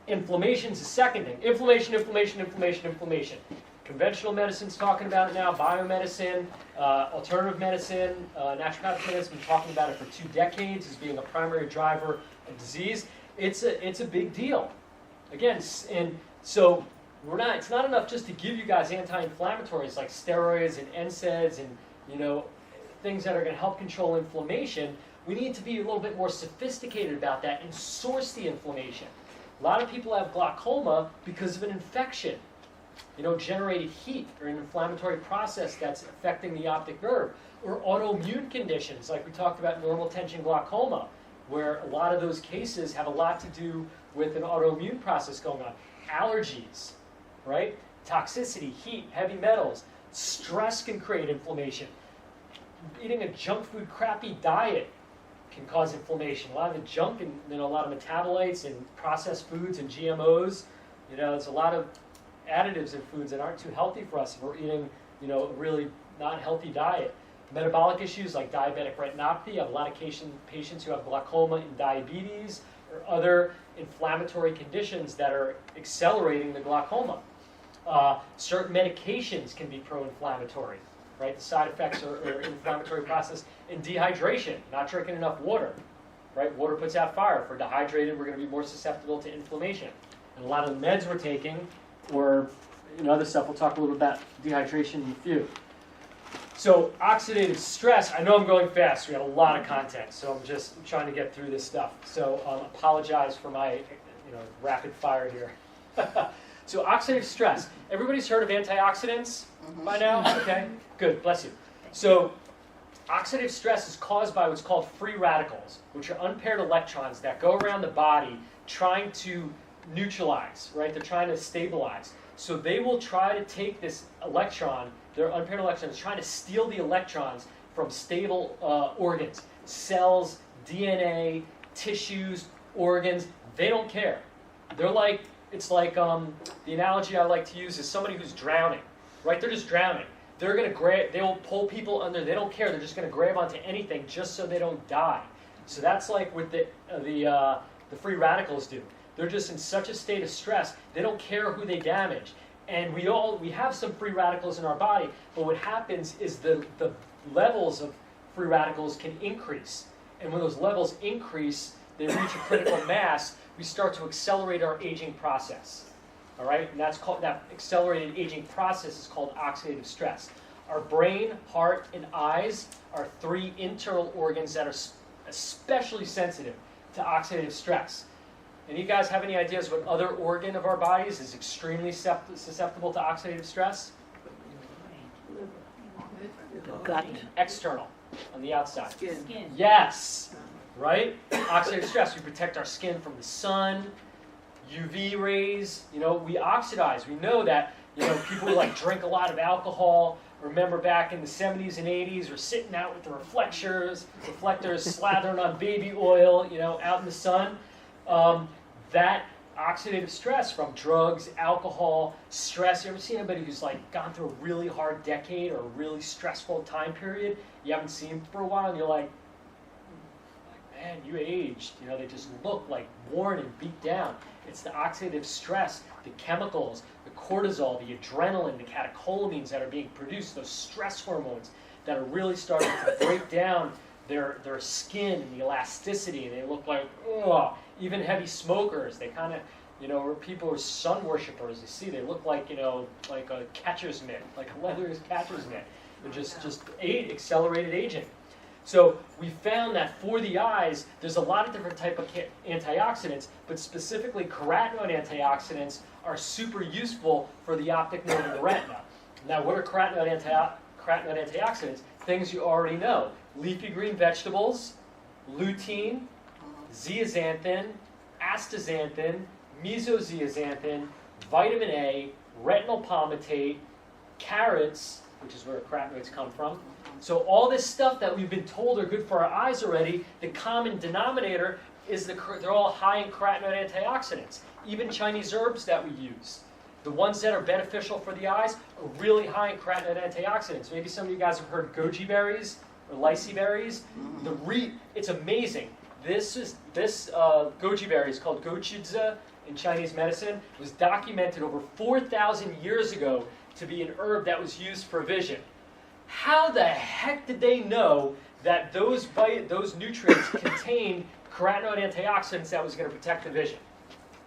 Inflammation is the second thing. Inflammation. Conventional medicine's talking about it now. Biomedicine, alternative medicine, naturopathic medicine has been talking about it for 2 decades as being a primary driver of disease. It's a big deal. Again, and so it's not enough just to give you guys anti-inflammatories like steroids and NSAIDs and things that are going to help control inflammation. We need to be a little bit more sophisticated about that and source the inflammation. A lot of people have glaucoma because of an infection, generated heat or an inflammatory process that's affecting the optic nerve, or autoimmune conditions like we talked about normal tension glaucoma, where a lot of those cases have a lot to do with an autoimmune process going on. Allergies, right? Toxicity, heat, heavy metals, stress can create inflammation. Eating a junk food, crappy diet can cause inflammation. A lot of the junk and a lot of metabolites and processed foods and GMOs. There's a lot of additives in foods that aren't too healthy for us if we're eating, a really not healthy diet. Metabolic issues like diabetic retinopathy. I have a lot of patients who have glaucoma and diabetes or other inflammatory conditions that are accelerating the glaucoma. Certain medications can be pro-inflammatory, right? The side effects are inflammatory process. And dehydration, not drinking enough water, right? Water puts out fire. If we're dehydrated, we're going to be more susceptible to inflammation. And a lot of the meds we're taking, or other stuff, we'll talk a little about dehydration in a few. So oxidative stress, I know I'm going fast. We got a lot of content, so I'm just trying to get through this stuff. So apologize for my rapid fire here. So oxidative stress. Everybody's heard of antioxidants by now? Okay, good, bless you. So oxidative stress is caused by what's called free radicals, which are unpaired electrons that go around the body trying to neutralize, right? They're trying to stabilize. So they will try to take this electron, their unpaired electrons, trying to steal the electrons from stable organs, cells, DNA, tissues, organs. They don't care. They're like, it's like the analogy I like to use is somebody who's drowning, right? They're just drowning. They're going to grab, they'll pull people under, they don't care. They're just going to grab onto anything just so they don't die. So that's like what the free radicals do. They're just in such a state of stress, they don't care who they damage. And we have some free radicals in our body, but what happens is the levels of free radicals can increase. And when those levels increase, they reach a critical mass, we start to accelerate our aging process. All right? And that's called, that accelerated aging process is called oxidative stress. Our brain, heart, and eyes are 3 internal organs that are especially sensitive to oxidative stress. And you guys have any ideas what other organ of our bodies is extremely susceptible to oxidative stress? Gut. External, on the outside. Skin. Yes, right? Oxidative stress, we protect our skin from the sun, UV rays. We oxidize. We know that, people who drink a lot of alcohol. Remember back in the 70s and 80s, we're sitting out with the reflectors slathering on baby oil, out in the sun. That oxidative stress from drugs, alcohol, stress. You ever seen anybody who's gone through a really hard decade or a really stressful time period? You haven't seen them for a while, and you're like, man, you aged. They just look worn and beat down. It's the oxidative stress, the chemicals, the cortisol, the adrenaline, the catecholamines that are being produced, those stress hormones that are really starting to break down their skin and the elasticity. They look like, ugh. Even heavy smokers, they kind of, or people who are sun worshipers, you see, they look like, like a catcher's mitt, like a leather catcher's mitt. They're just accelerated aging. So we found that for the eyes, there's a lot of different type of antioxidants, but specifically carotenoid antioxidants are super useful for the optic nerve and the retina. Now, what are carotenoid antioxidants? Things you already know. Leafy green vegetables, lutein, zeaxanthin, astaxanthin, mesozeaxanthin, vitamin A, retinol palmitate, carrots, which is where carotenoids come from. So all this stuff that we've been told are good for our eyes already, the common denominator is they're all high in carotenoid antioxidants. Even Chinese herbs that we use, the ones that are beneficial for the eyes are really high in carotenoid antioxidants. Maybe some of you guys have heard goji berries or lychee berries. It's amazing. This goji berry is called gochujia in Chinese medicine. It was documented over 4,000 years ago to be an herb that was used for vision. How the heck did they know that those nutrients contained carotenoid antioxidants that was going to protect the vision?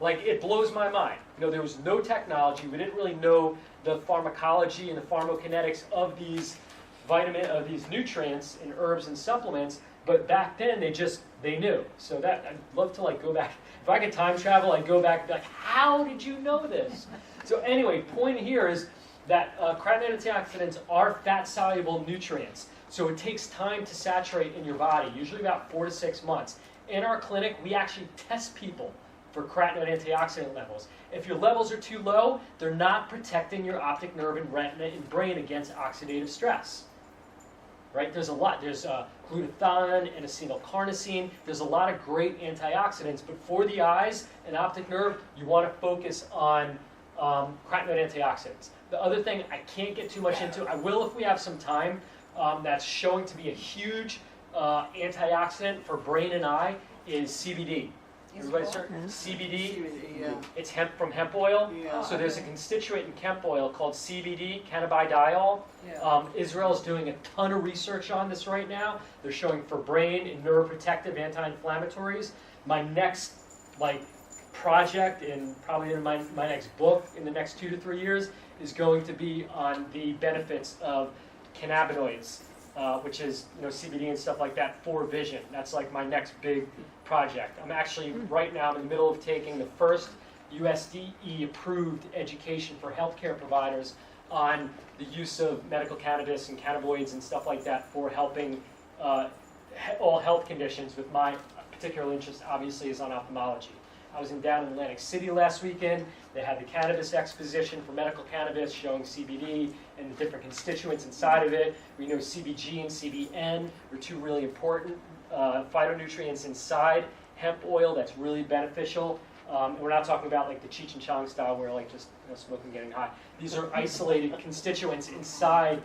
It blows my mind. There was no technology. We didn't really know the pharmacology and the pharmacokinetics of these nutrients in herbs and supplements. But back then, they knew. So that I'd love to go back. If I could time travel, I'd go back and be like, how did you know this? So anyway, point here is that carotenoid antioxidants are fat-soluble nutrients. So it takes time to saturate in your body, usually about 4 to 6 months. In our clinic, we actually test people for carotenoid antioxidant levels. If your levels are too low, they're not protecting your optic nerve and retina and brain against oxidative stress. Right? There's a lot. There's glutathione and acetylcarnosine. There's a lot of great antioxidants, but for the eyes and optic nerve, you want to focus on carotenoid antioxidants. The other thing I can't get too much into, I will if we have some time, that's showing to be a huge antioxidant for brain and eye is CBD. Everybody, sir? CBD. Yeah. It's hemp from hemp oil. Yeah. So there's a constituent in hemp oil called CBD, cannabidiol. Yeah. Israel's doing a ton of research on this right now. They're showing for brain and neuroprotective anti-inflammatories. My next project, and probably in my next book in the next 2 to 3 years, is going to be on the benefits of cannabinoids, which is CBD and stuff like that for vision. That's like my next big project. I'm actually right now in the middle of taking the first USDE approved education for healthcare providers on the use of medical cannabis and cannabinoids and stuff like that for helping all health conditions, with my particular interest obviously is on ophthalmology. I was down in Atlantic City last weekend. They had the cannabis exposition for medical cannabis showing CBD and the different constituents inside of it. We know CBG and CBN are two really important phytonutrients inside hemp oil that's really beneficial. And we're not talking about like the Cheech and Chong style where like just smoking getting high. These are isolated constituents inside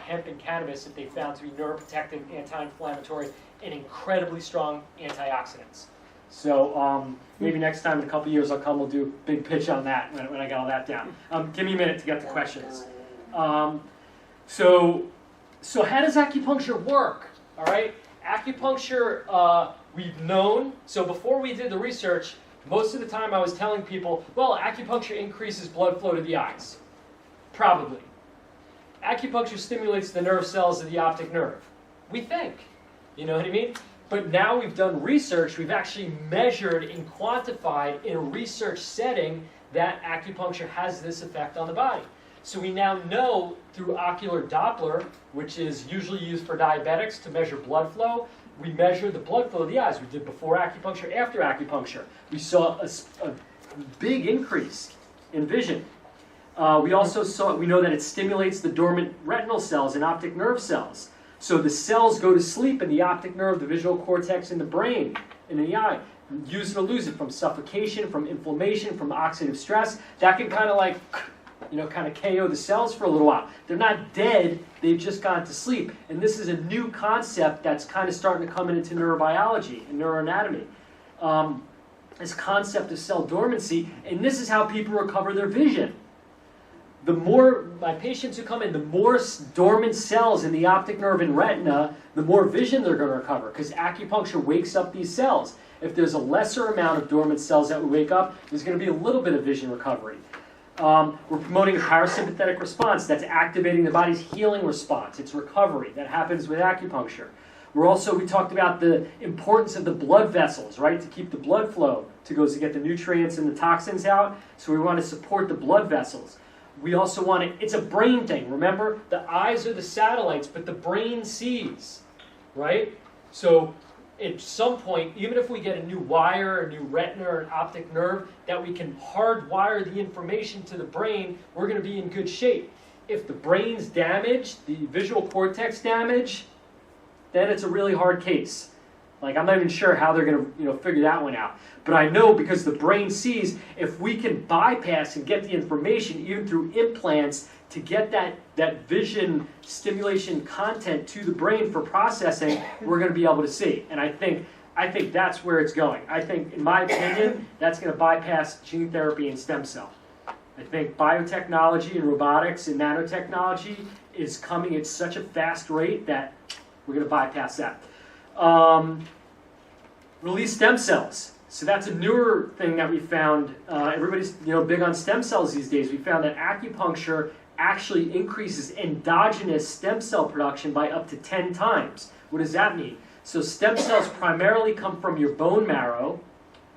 hemp and cannabis that they found to be neuroprotective, anti-inflammatory, and incredibly strong antioxidants. So maybe next time in a couple of years I'll come, we'll do a big pitch on that when I got all that down. Give me a minute to get to questions. So how does acupuncture work? All right, acupuncture we've known. So before we did the research, most of the time I was telling people, well, acupuncture increases blood flow to the eyes. Probably. Acupuncture stimulates the nerve cells of the optic nerve. We think. You know what I mean? But now we've done research, we've actually measured and quantified in a research setting that acupuncture has this effect on the body. So we now know through ocular Doppler, which is usually used for diabetics to measure blood flow, we measure the blood flow of the eyes. We did before acupuncture, after acupuncture. We saw a big increase in vision. We know that it stimulates the dormant retinal cells and optic nerve cells. So the cells go to sleep in the optic nerve, the visual cortex in the brain, in the eye. Use it or lose it from suffocation, from inflammation, from oxidative stress. That can kind of like, kind of KO the cells for a little while. They're not dead, they've just gone to sleep. And this is a new concept that's kind of starting to come into neurobiology and neuroanatomy. This concept of cell dormancy, and this is how people recover their vision. The more my patients who come in, the more dormant cells in the optic nerve and retina, the more vision they're going to recover, because acupuncture wakes up these cells. If there's a lesser amount of dormant cells that we wake up, there's going to be a little bit of vision recovery. We're promoting a parasympathetic response. That's activating the body's healing response. It's recovery. That happens with acupuncture. We talked about the importance of the blood vessels, right, to keep the blood flow to get the nutrients and the toxins out. So we want to support the blood vessels. We also want it's a brain thing. Remember, the eyes are the satellites, but the brain sees, right? So at some point, even if we get a new wire, a new retina, or an optic nerve, that we can hardwire the information to the brain, we're going to be in good shape. If the brain's damaged, the visual cortex damaged, then it's a really hard case. Like, I'm not even sure how they're going to figure that one out. But I know because the brain sees, if we can bypass and get the information, even through implants, to get that vision stimulation content to the brain for processing, we're going to be able to see. And I think that's where it's going. I think, in my opinion, that's going to bypass gene therapy and stem cell. I think biotechnology and robotics and nanotechnology is coming at such a fast rate that we're going to bypass that. Release stem cells. So that's a newer thing that we found. Everybody's big on stem cells these days. We found that acupuncture actually increases endogenous stem cell production by up to 10 times. What does that mean? So stem cells primarily come from your bone marrow,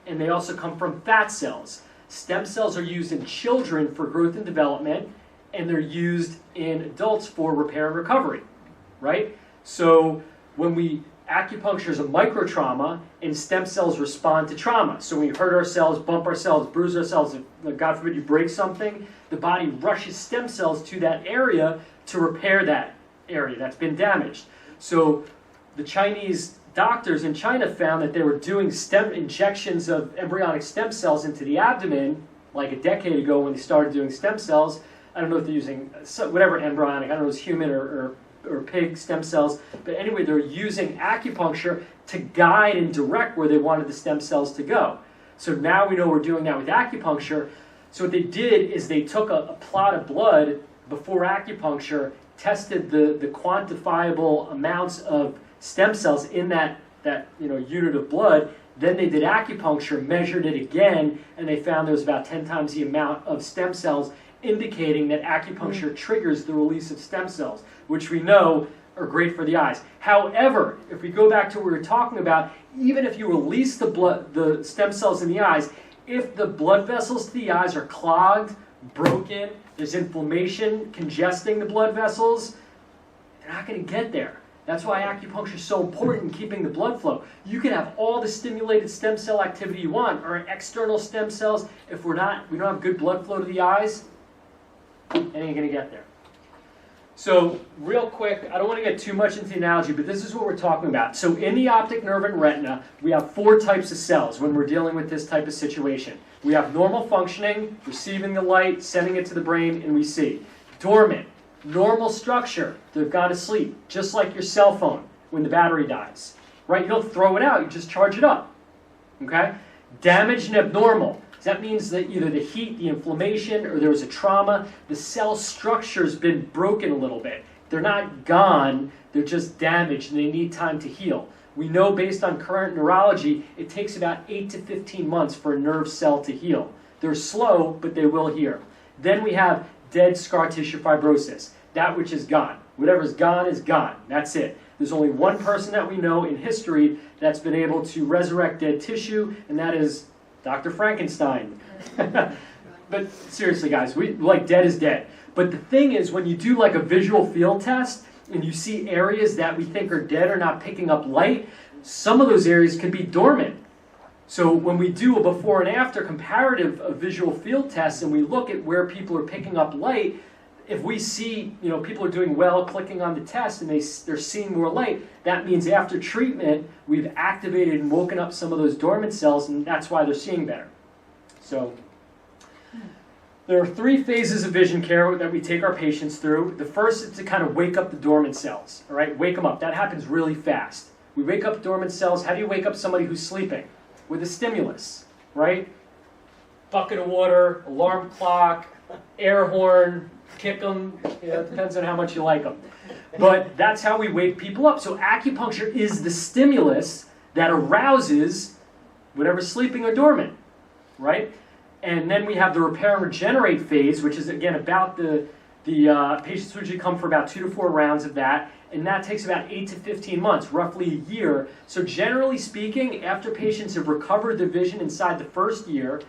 and they also come from fat cells. Stem cells are used in children for growth and development, and they're used in adults for repair and recovery, right? So acupuncture is a microtrauma, and stem cells respond to trauma. So when we hurt ourselves, bump ourselves, bruise ourselves, if, God forbid you break something, the body rushes stem cells to that area to repair that area that's been damaged. So the Chinese doctors in China found that they were doing stem injections of embryonic stem cells into the abdomen like a decade ago when they started doing stem cells. I don't know if they're using whatever embryonic, I don't know if it's human or pig stem cells, but anyway, they're using acupuncture to guide and direct where they wanted the stem cells to go. So now we know we're doing that with acupuncture. So what they did is they took a plot of blood before acupuncture, tested the quantifiable amounts of stem cells in that unit of blood. Then they did acupuncture, measured it again, and they found there was about 10 times the amount of stem cells indicating that acupuncture triggers the release of stem cells, which we know are great for the eyes. However, if we go back to what we were talking about, even if you release the stem cells in the eyes, if the blood vessels to the eyes are clogged, broken, there's inflammation congesting the blood vessels, they're not going to get there. That's why acupuncture is so important in keeping the blood flow. You can have all the stimulated stem cell activity you want, or external stem cells. If we don't have good blood flow to the eyes, it ain't going to get there. So real quick, I don't want to get too much into the analogy, but this is what we're talking about. So in the optic nerve and retina, we have 4 types of cells when we're dealing with this type of situation. We have normal functioning, receiving the light, sending it to the brain, and we see. Dormant, normal structure, they've gone to sleep, just like your cell phone when the battery dies. Right? You don't throw it out, you just charge it up. Okay? Damaged and abnormal. That means that either the heat, the inflammation, or there was a trauma, the cell structure's been broken a little bit. They're not gone, they're just damaged and they need time to heal. We know based on current neurology, it takes about 8 to 15 months for a nerve cell to heal. They're slow, but they will heal. Then we have dead scar tissue fibrosis, that which is gone. Whatever's gone is gone. That's it. There's only one person that we know in history that's been able to resurrect dead tissue, and that is Dr. Frankenstein. But seriously, guys, dead is dead. But the thing is, when you do like a visual field test, and you see areas that we think are dead or not picking up light, some of those areas can be dormant. So when we do a before and after comparative of visual field tests and we look at where people are picking up light, if we see people are doing well clicking on the test and they're seeing more light, that means after treatment we've activated and woken up some of those dormant cells, and that's why they're seeing better. So there are 3 phases of vision care that we take our patients through. The first is to kind of wake up the dormant cells. All right, wake them up. That happens really fast. We wake up dormant cells. How do you wake up somebody who's sleeping? With a stimulus, right? Bucket of water, alarm clock, air horn, kick them. It depends on how much you like them. But that's how we wake people up. So acupuncture is the stimulus that arouses whatever's sleeping or dormant, right? And then we have the repair and regenerate phase, which is, again, about the patients usually come for about 2 to 4 rounds of that, and that takes about 8 to 15 months, roughly a year. So generally speaking, after patients have recovered their vision inside the first year,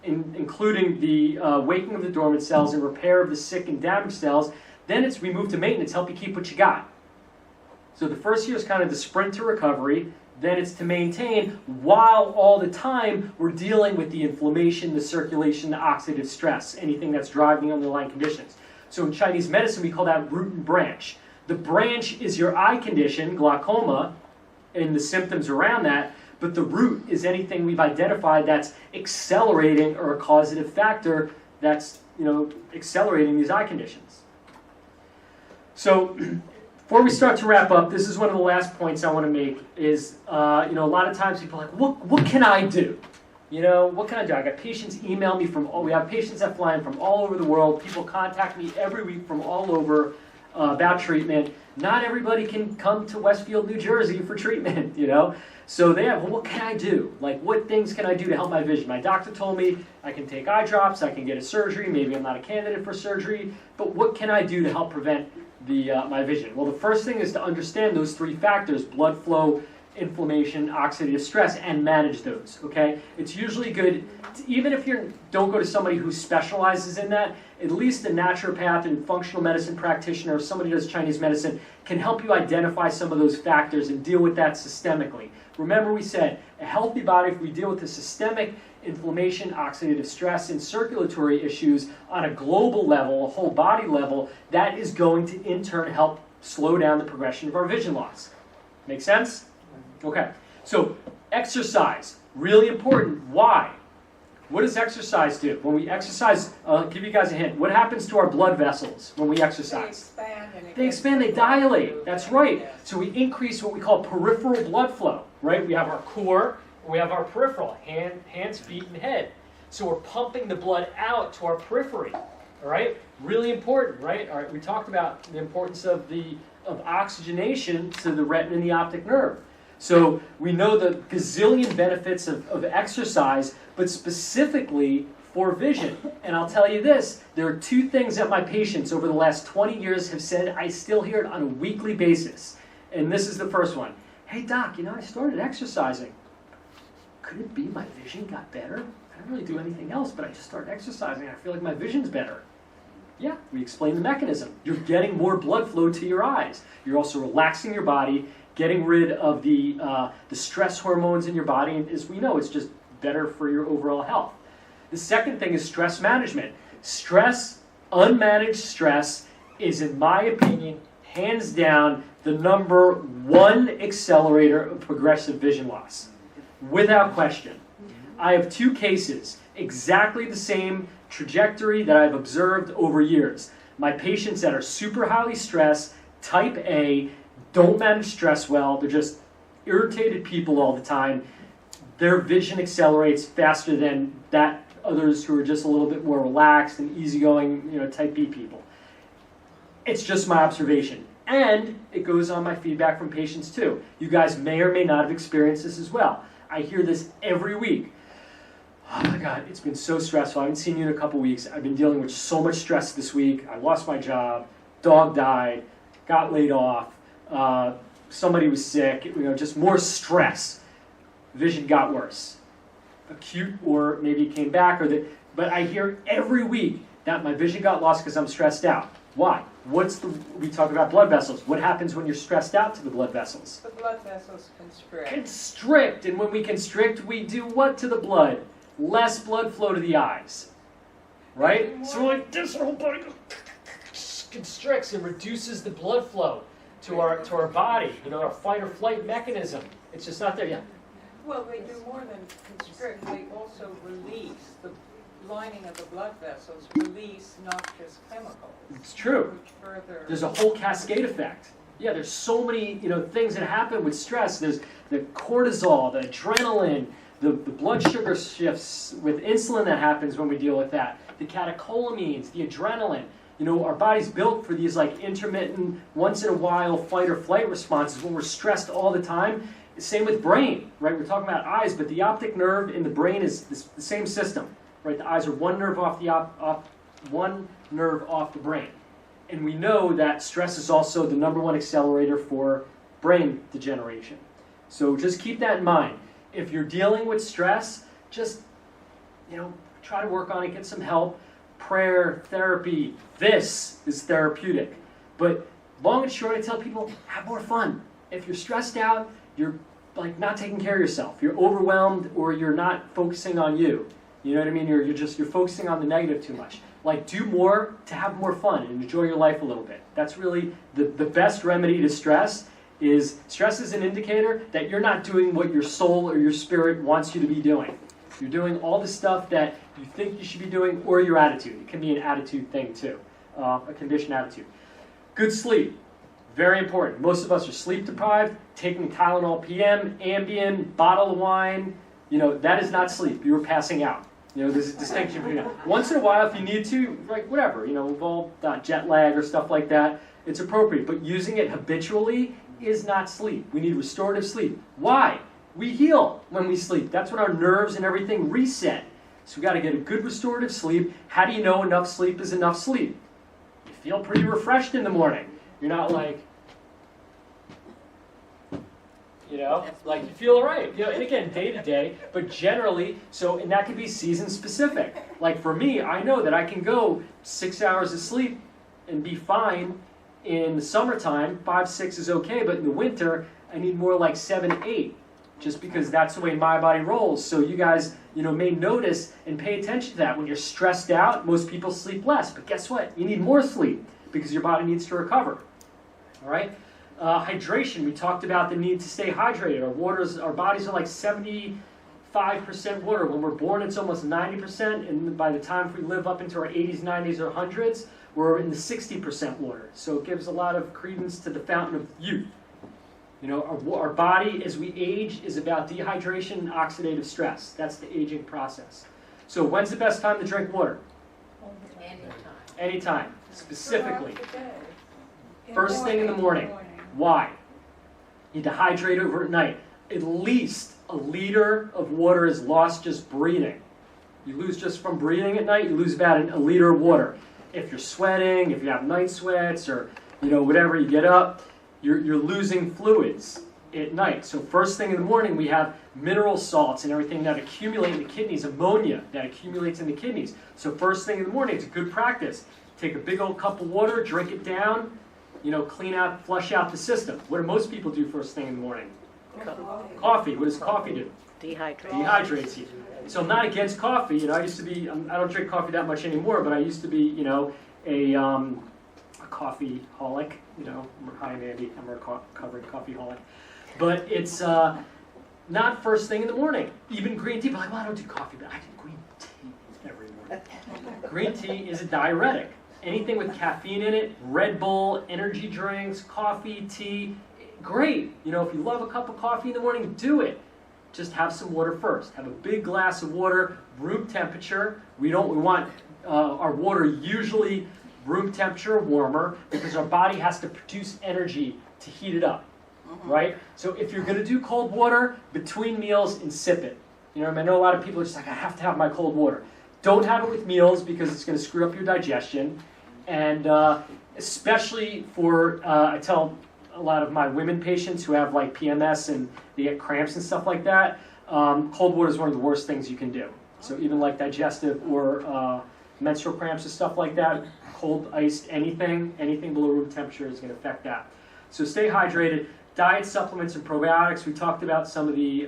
including the waking of the dormant cells and repair of the sick and damaged cells, then we move to maintenance, help you keep what you got. So the first year is kind of the sprint to recovery. Then it's to maintain while all the time we're dealing with the inflammation, the circulation, the oxidative stress, anything that's driving the underlying conditions. So in Chinese medicine, we call that root and branch. The branch is your eye condition, glaucoma, and the symptoms around that, but the root is anything we've identified that's accelerating or a causative factor that's accelerating these eye conditions. So before we start to wrap up, this is one of the last points I want to make is, a lot of times people are like, what can I do? What can I do? I got patients email me we have patients that fly in from all over the world. People contact me every week from all over about treatment. Not everybody can come to Westfield, New Jersey for treatment, So they have, what can I do? Like, what things can I do to help my vision? My doctor told me I can take eye drops, I can get a surgery, maybe I'm not a candidate for surgery, but what can I do to help prevent my vision? Well, the first thing is to understand those 3 factors: blood flow, inflammation, oxidative stress, and manage those, okay? It's usually good, even if you don't go to somebody who specializes in that, at least a naturopath and functional medicine practitioner or somebody who does Chinese medicine can help you identify some of those factors and deal with that systemically. Remember, we said a healthy body, if we deal with the systemic inflammation, oxidative stress, and circulatory issues on a global level, a whole body level, that is going to in turn help slow down the progression of our vision loss. Make sense? Okay. So exercise, really important. Why? What does exercise do? When we exercise, I'll give you guys a hint. What happens to our blood vessels when we exercise? They expand, they dilate. That's right. So we increase what we call peripheral blood flow, right? We have our core, we have our peripheral, hands, feet, and head. So we're pumping the blood out to our periphery, all right? Really important, right? All right, we talked about the importance of oxygenation to the retina and the optic nerve. So we know the gazillion benefits of exercise, but specifically for vision. And I'll tell you this, there are two things that my patients over the last 20 years have said. I still hear it on a weekly basis. And this is the first one. Hey doc, I started exercising. Could it be my vision got better? I don't really do anything else, but I just started exercising. I feel like my vision's better. Yeah, we explain the mechanism. You're getting more blood flow to your eyes. You're also relaxing your body, getting rid of the stress hormones in your body. And as we know, it's just better for your overall health. The second thing is stress management. Stress, unmanaged stress, is, in my opinion, hands down, the number one accelerator of progressive vision loss. Without question. I have two cases, exactly the same trajectory that I've observed over years. My patients that are super highly stressed, type A, don't manage stress well, they're just irritated people all the time, their vision accelerates faster than that others who are just a little bit more relaxed and easygoing, type B people. It's just my observation. And it goes on my feedback from patients too. You guys may or may not have experienced this as well. I hear this every week. Oh my God, it's been so stressful. I haven't seen you in a couple weeks. I've been dealing with so much stress this week. I lost my job, dog died, got laid off, somebody was sick, just more stress. Vision got worse. Acute, or maybe it came back, but I hear every week that my vision got lost because I'm stressed out. Why? We talk about blood vessels. What happens when you're stressed out to the blood vessels? The blood vessels constrict. Constrict, and when we constrict, we do what to the blood? Less blood flow to the eyes, right? So like this, our whole body constricts and reduces the blood flow to our body. Our fight or flight mechanism. It's just not there yet. Well, they do more than constrict. They also release the lining of the blood vessels, release noxious chemicals. It's true. Which further. There's a whole cascade effect. Yeah, there's so many things that happen with stress. There's the cortisol, the adrenaline, the blood sugar shifts with insulin that happens when we deal with that. The catecholamines, the adrenaline. Our body's built for these intermittent, once in a while fight or flight responses when we're stressed all the time. Same with brain, right? We're talking about eyes, but the optic nerve in the brain is the same system, right? The eyes are one nerve off the brain. And we know that stress is also the number one accelerator for brain degeneration. So just keep that in mind. If you're dealing with stress, just, try to work on it, get some help. Prayer, therapy, this is therapeutic. But long and short, I tell people, have more fun. If you're stressed out, you're not taking care of yourself. You're overwhelmed, or you're not focusing on you. You know what I mean? You're focusing on the negative too much. Do more to have more fun and enjoy your life a little bit. That's really the best remedy to stress. Stress is an indicator that you're not doing what your soul or your spirit wants you to be doing. You're doing all the stuff that you think you should be doing, or your attitude. It can be an attitude thing too, a conditioned attitude. Good sleep, very important. Most of us are sleep deprived, taking Tylenol PM, Ambien, bottle of wine. That is not sleep. You are passing out. There's a distinction between that. Once in a while, if you need to, whatever, we've all got jet lag or stuff like that, it's appropriate. But using it habitually is not sleep. We need restorative sleep. Why? We heal when we sleep. That's when our nerves and everything reset. So we got to get a good restorative sleep. How do you know enough sleep is enough sleep? You feel pretty refreshed in the morning. You're not you feel all right. And again, day to day, but generally, and that can be season specific. For me, I know that I can go 6 hours of sleep and be fine. In the summertime, 5, 6 is okay, but in the winter, I need more like 7, 8, just because that's the way my body rolls. So you guys, may notice and pay attention to that. When you're stressed out, most people sleep less, but guess what? You need more sleep because your body needs to recover. All right? Hydration, we talked about the need to stay hydrated. Our bodies are 75% water. When we're born, it's almost 90%, and by the time we live up into our 80s, 90s, or 100s, we're in the 60% water. So it gives a lot of credence to the fountain of youth. Our body, as we age, is about dehydration and oxidative stress. That's the aging process. So when's the best time to drink water? Anytime. Specifically. First thing in the morning. Why? You need to hydrate over at night. At least a liter of water is lost just breathing. You lose just from breathing at night, you lose about a liter of water. If you're sweating, if you have night sweats, or whatever, you get up, you're losing fluids at night. So first thing in the morning, we have mineral salts and everything that accumulate in the kidneys, ammonia that accumulates in the kidneys. So first thing in the morning, it's a good practice. Take a big old cup of water, drink it down, clean out, flush out the system. What do most people do first thing in the morning? Coffee. What does coffee do? Dehydrates you. So I'm not against coffee. I used to be, I don't drink coffee that much anymore, but I used to be, a coffee-holic. Hi, Mandy, I'm a recovering coffee-holic. But it's not first thing in the morning. Even green tea, well, I don't do coffee, but I do green tea every morning. Green tea is a diuretic. Anything with caffeine in it, Red Bull, energy drinks, coffee, tea, great. If you love a cup of coffee in the morning, do it. Just have some water first. Have a big glass of water, room temperature. We want our water usually room temperature or warmer, because our body has to produce energy to heat it up, right? So if you're going to do cold water, between meals, and sip it. I know a lot of people are just like, I have to have my cold water. Don't have it with meals, because it's going to screw up your digestion. And especially for, I tell a lot of my women patients who have like PMS and they get cramps and stuff like that, cold water is one of the worst things you can do. So even like digestive or menstrual cramps and stuff like that, cold, iced, anything below room temperature is going to affect that. So stay hydrated. Diet, supplements, and probiotics. We talked about some of the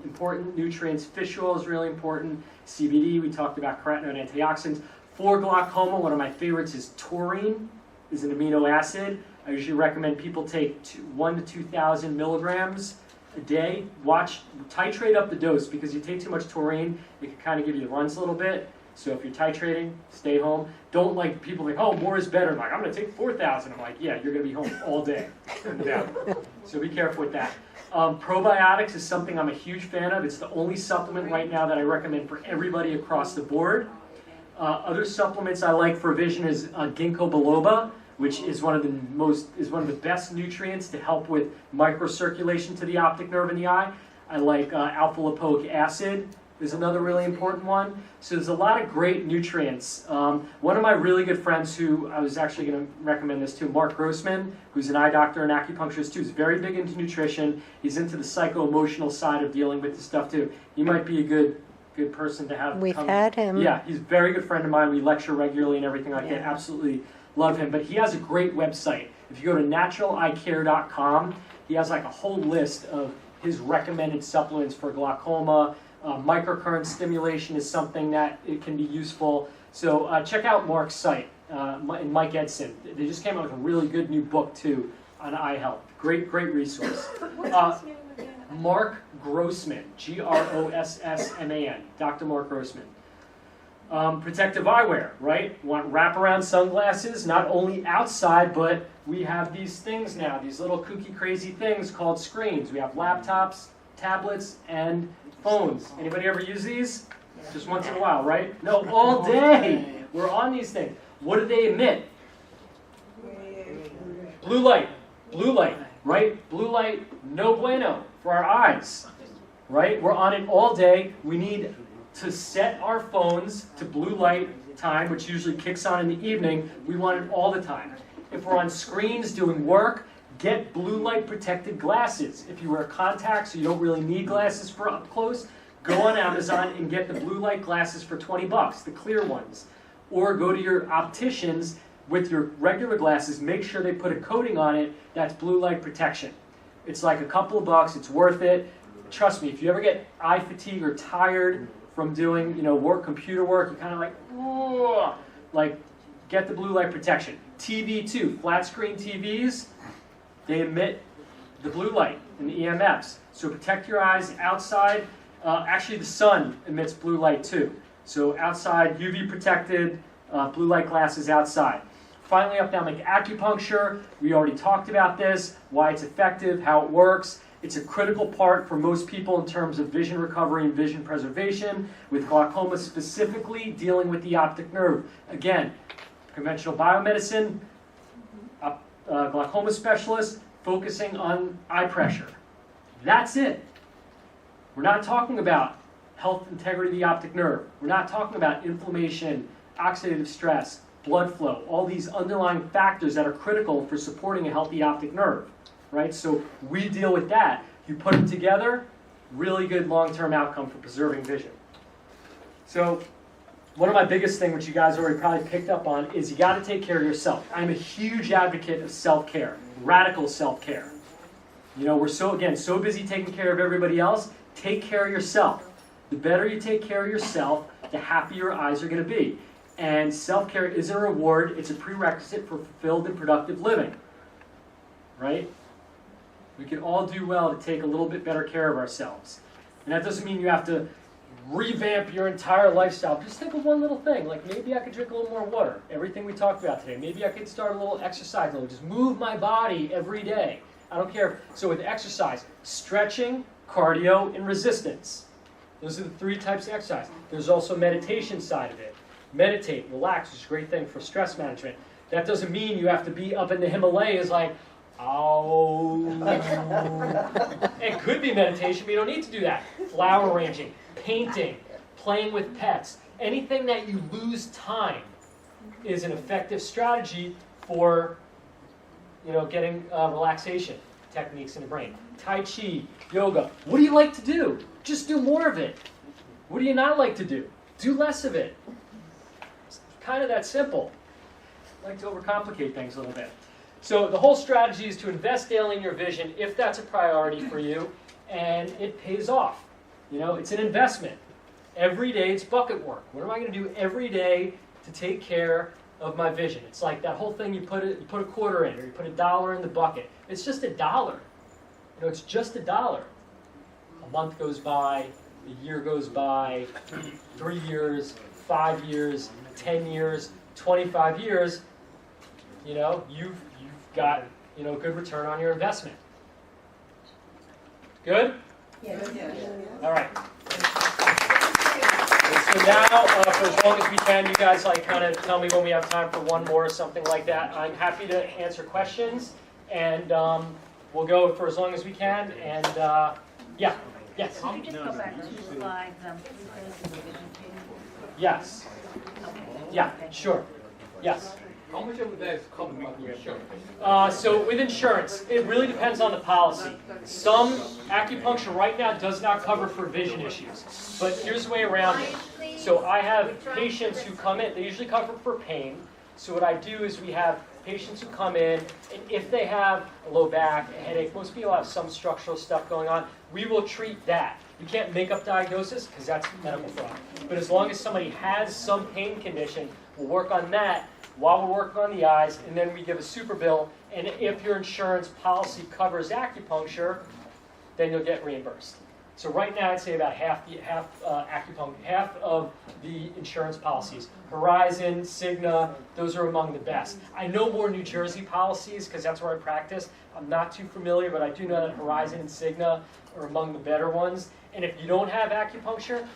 important nutrients. Fish oil is really important. CBD, we talked about carotenoid antioxidants. For glaucoma, one of my favorites is taurine, is an amino acid. I usually recommend people take 1,000 to 2,000 milligrams a day. Titrate up the dose, because you take too much taurine, it can kind of give you the runs a little bit. So if you're titrating, stay home. Don't like people think, oh, more is better. I'm like, I'm going to take 4,000. I'm like, yeah, you're going to be home all day. So be careful with that. Probiotics is something I'm a huge fan of. It's the only supplement right now that I recommend for everybody across the board. Other supplements I like for vision is ginkgo biloba, which is one of the best nutrients to help with microcirculation to the optic nerve in the eye. I like alpha lipoic acid is another really important one. So there's a lot of great nutrients. One of my really good friends, who I was actually going to recommend this to, Mark Grossman, who's an eye doctor and acupuncturist too, is very big into nutrition. He's into the psycho-emotional side of dealing with this stuff too. He might be a good person to have. We've had him. Yeah, he's a very good friend of mine. We lecture regularly and everything like that. Absolutely love him. But he has a great website. If you go to naturaleyecare.com, he has like a whole list of his recommended supplements for glaucoma. Microcurrent stimulation is something that it can be useful. So check out Mark's site, and Mike Edson. They just came out with a really good new book too on eye health. Great resource. What's his name again? Mark Grossman, Grossman, Dr. Mark Grossman. Protective eyewear, right? Want wraparound sunglasses, not only outside, but we have these things now, these little kooky crazy things called screens. We have laptops, tablets, and phones. Anybody ever use these? Just once in a while, right? No, all day. We're on these things. What do they emit? Blue light, right? Blue light, no bueno for our eyes, right? We're on it all day. We need to set our phones to blue light time, which usually kicks on in the evening. We want it all the time. If we're on screens doing work, get blue light protected glasses. If you wear contacts, so you don't really need glasses for up close, go on Amazon and get the blue light glasses for $20, the clear ones. Or go to your opticians with your regular glasses, make sure they put a coating on it that's blue light protection. It's like a couple of bucks, it's worth it. Trust me, if you ever get eye fatigue or tired from doing, computer work, you're kind of like, oh, like, get the blue light protection. TV too, flat screen TVs, they emit the blue light and the EMFs. So protect your eyes outside. Actually, the sun emits blue light too. So outside, UV protected, blue light glasses outside. Finally, up down like acupuncture, we already talked about this, why it's effective, how it works. It's a critical part for most people in terms of vision recovery and vision preservation, with glaucoma specifically dealing with the optic nerve. Again, conventional biomedicine, glaucoma specialist focusing on eye pressure. That's it. We're not talking about health integrity of the optic nerve. We're not talking about inflammation, oxidative stress, blood flow, all these underlying factors that are critical for supporting a healthy optic nerve, right? So we deal with that. You put them together, really good long-term outcome for preserving vision. So one of my biggest things, which you guys already probably picked up on, is you got to take care of yourself. I'm a huge advocate of self-care, radical self-care. You know, we're so busy taking care of everybody else. Take care of yourself. The better you take care of yourself, the happier your eyes are going to be. And self-care isn't a reward, it's a prerequisite for fulfilled and productive living. Right? We can all do well to take a little bit better care of ourselves. And that doesn't mean you have to revamp your entire lifestyle. Just think of one little thing, like maybe I could drink a little more water. Everything we talked about today. Maybe I could start a little exercise, just move my body every day. I don't care. So with exercise, stretching, cardio, and resistance. Those are the 3 types of exercise. There's also meditation side of it. Meditate, relax, which is a great thing for stress management. That doesn't mean you have to be up in the Himalayas like, oh. It could be meditation, but you don't need to do that. Flower arranging, painting, playing with pets. Anything that you lose time is an effective strategy for getting relaxation techniques in the brain. Tai Chi, yoga. What do you like to do? Just do more of it. What do you not like to do? Do less of it. It's kind of that simple. I like to overcomplicate things a little bit. So the whole strategy is to invest daily in your vision if that's a priority for you, and it pays off. It's an investment. Every day it's bucket work. What am I going to do every day to take care of my vision? It's like that whole thing, you put a quarter in, or you put $1 in the bucket. It's just $1. It's just $1. A month goes by, a year goes by, 3 years, 5 years, 10 years, 25 years. You've got good return on your investment. Good? Yes. All right. So now, for as long as we can, you guys kind of tell me when we have time for one more or something like that. I'm happy to answer questions, and we'll go for as long as we can. And yeah, yes. Could you just go back to the slides, phases of vision change? Yes. Okay. Yeah, sure. Yes. How much of that is covered with your insurance? So with insurance, it really depends on the policy. Some acupuncture right now does not cover for vision issues, but here's the way around it. So I have patients who come in, they usually cover for pain. So what I do is we have patients who come in, and if they have a low back, a headache, most people have some structural stuff going on, we will treat that. You can't make up diagnosis because that's medical fraud. But as long as somebody has some pain condition, we'll work on that while we're working on the eyes, and then we give a super bill, and if your insurance policy covers acupuncture, then you'll get reimbursed. So right now, I'd say about half of the insurance policies. Horizon, Cigna, those are among the best. I know more New Jersey policies because that's where I practice. I'm not too familiar, but I do know that Horizon and Cigna are among the better ones. And if you don't have acupuncture,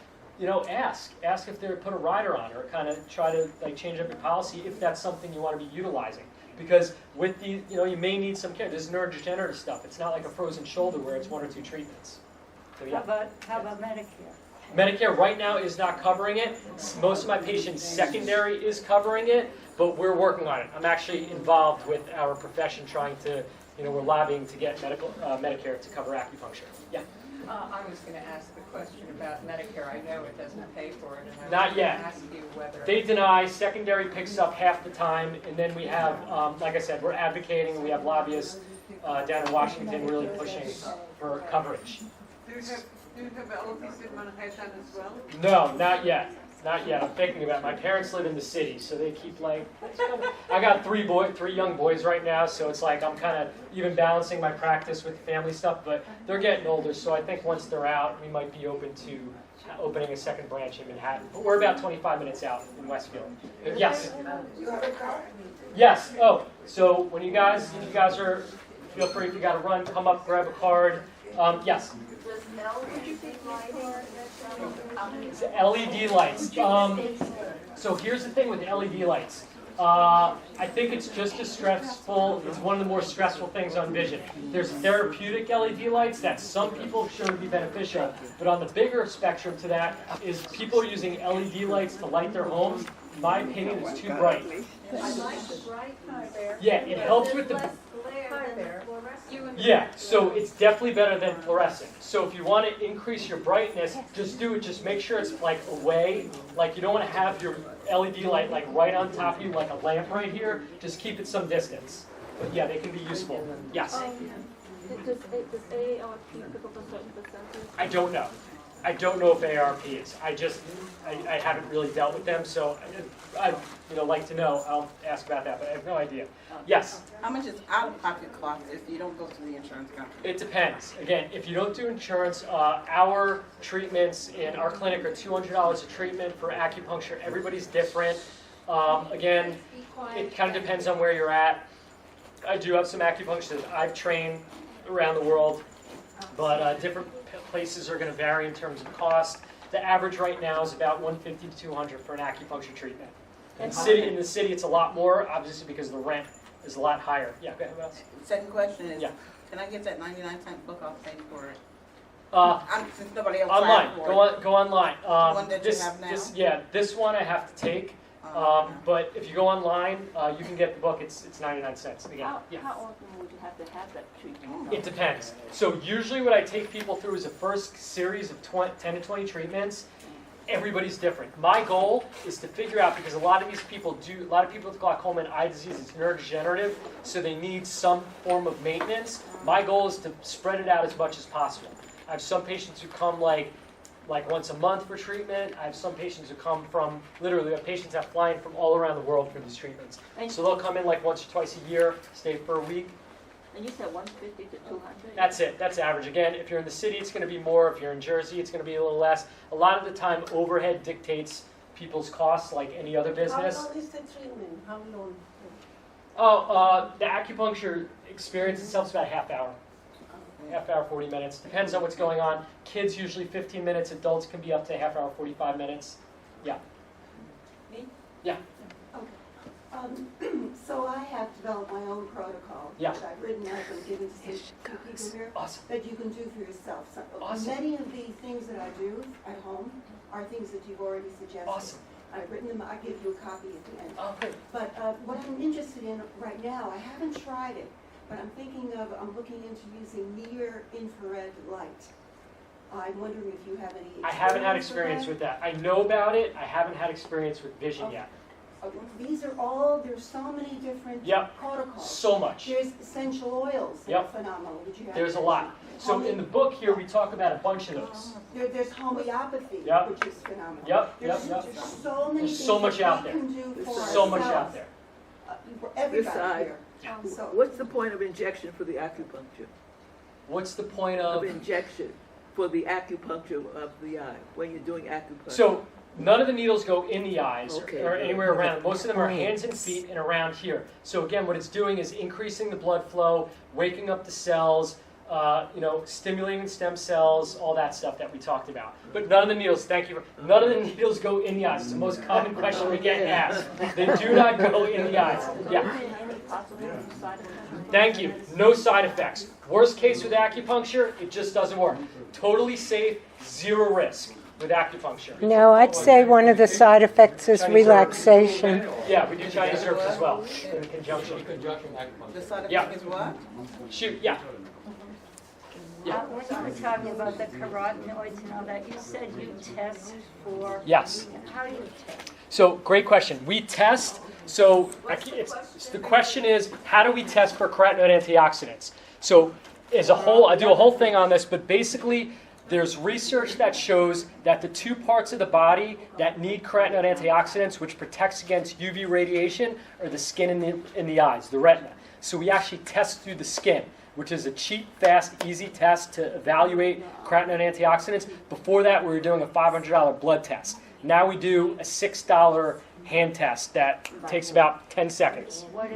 ask if they put a rider on, or kind of try to change up your policy if that's something you want to be utilizing. Because with the, you may need some care. This is neurodegenerative stuff. It's not like a frozen shoulder where it's 1 or 2 treatments. So, yeah. How about Medicare? Medicare right now is not covering it. Most of my patients' secondary is covering it, but we're working on it. I'm actually involved with our profession trying to, we're lobbying to get Medicare to cover acupuncture. Yeah. I was going to ask the question about Medicare. I know it doesn't pay for it, and I was Not going to yet. ask you whether... They deny, secondary picks up half the time, and then we have, like I said, we're advocating, we have lobbyists down in Washington really pushing for coverage. Do you have LOPs in Manhattan as well? No, not yet. Not yet. I'm thinking about it. My parents live in the city, so they keep I got three young boys right now, so it's like I'm kind of even balancing my practice with family stuff, but they're getting older, so I think once they're out, we might be open to opening a second branch in Manhattan. But we're about 25 minutes out in Westfield. Yes? You have a car? Yes. Oh, so when if you guys are, feel free if you got to run, come up, grab a card. Yes? It's LED lights. So here's the thing with LED lights. I think it's just as stressful. It's one of the more stressful things on vision. There's therapeutic LED lights that some people have shown to be beneficial, but on the bigger spectrum to that is people using LED lights to light their homes. In my opinion, it's too bright. I like the bright there. Yeah, it helps with the... Less glare than fluorescent. Yeah, so it's definitely better than fluorescent. So if you want to increase your brightness, just do it. Just make sure it's like away. Like you don't want to have your LED light like right on top of you, like a lamp right here. Just keep it some distance. But yeah, they can be useful. Yes. Does AARP pick up a certain percentage? I don't know. I don't know if ARP is. I haven't really dealt with them, so I like to know. I'll ask about that, but I have no idea. Yes. How much is out-of-pocket cost if you don't go to the insurance company? It depends. Again, if you don't do insurance, our treatments in our clinic are $200 a treatment for acupuncture. Everybody's different. Again, it kind of depends on where you're at. I do have some acupuncturists I've trained around the world, but different places are going to vary in terms of cost. The average right now is about $150 to $200 for an acupuncture treatment. In the city, it's a lot more, obviously, because the rent is a lot higher. Yeah, go ahead. What else? Second question is, Yeah. can I get that 99-cent book? I'll pay for it. Since nobody else Online. asked for it. Go online. One that you have now? This one I have to take. But if you go online, you can get the book. It's 99 cents. Again, yeah. How often would you have to have that treatment? It depends. So usually what I take people through is a first series of 10 to 20 treatments. Everybody's different. My goal is to figure out, because a lot of people with glaucoma and eye disease, it's neurodegenerative, so they need some form of maintenance. My goal is to spread it out as much as possible. I have some patients who come like once a month for treatment. I have some patients who come from, literally, we have patients that fly in from all around the world for these treatments. So they'll come in like once or twice a year, stay for a week. And you said 150 to 200? That's it. That's average. Again, if you're in the city, it's going to be more. If you're in Jersey, it's going to be a little less. A lot of the time, overhead dictates people's costs like any other business. How long is the treatment? How long? The acupuncture experience itself is about a half hour. Half hour, 40 minutes. Depends on what's going on. Kids usually 15 minutes. Adults can be up to a half hour, 45 minutes. Yeah. Me? Yeah. So I have developed my own protocol, Yeah. which I've written up and given to people here, Awesome. that you can do for yourself. So Awesome. many of the things that I do at home are things that you've already suggested. Awesome. I've written them. I'll give you a copy at the end. Oh, great. But what I'm interested in right now, I haven't tried it, but I'm looking into using near infrared light. I'm wondering if you have any experience I haven't had experience that? with that. I know about it. I haven't had experience with vision yet. There's so many different Yep. protocols. So much. There's essential oils that Yep. are phenomenal. Did you have There's a lot. So in the book here, we talk about a bunch of those. There's homeopathy, Yep. which is phenomenal. Yep, There's, yep, yep. there's so many There's things so much that out we there. can do for So much out ourselves. there. For everybody side. here. So, What's the point of injection for the acupuncture? What's the point Of of... injection for the acupuncture of the eye, when you're doing acupuncture? So none of the needles go in the eyes Okay. or anywhere around. Most of them are hands and feet and around here. So again, what it's doing is increasing the blood flow, waking up the cells, stimulating stem cells, all that stuff that we talked about. But none of the needles, thank you, none of the needles go in the eyes. It's the most common question we get asked. They do not go in the eyes. Yeah. Any possible side effects? Thank you. No side effects. Worst case with acupuncture, it just doesn't work. Totally safe, zero risk with acupuncture. No, I'd say one of the side effects is relaxation. Yeah, we do Chinese herbs as well in conjunction. The side Yeah. effect is what? Shoot, yeah. Yeah. When you were talking about the carotenoids and all that, you said you test for... Yes. How do you test? So, great question. We test, so the question is, how do we test for carotenoid antioxidants? So, as a whole, I do a whole thing on this, but basically, there's research that shows that the two parts of the body that need carotenoid antioxidants, which protects against UV radiation, are the skin and the eyes, the retina. So we actually test through the skin, which is a cheap, fast, easy test to evaluate carotenoid antioxidants. Before that, we were doing a $500 blood test. Now we do a $6 hand test that takes about 10 seconds. What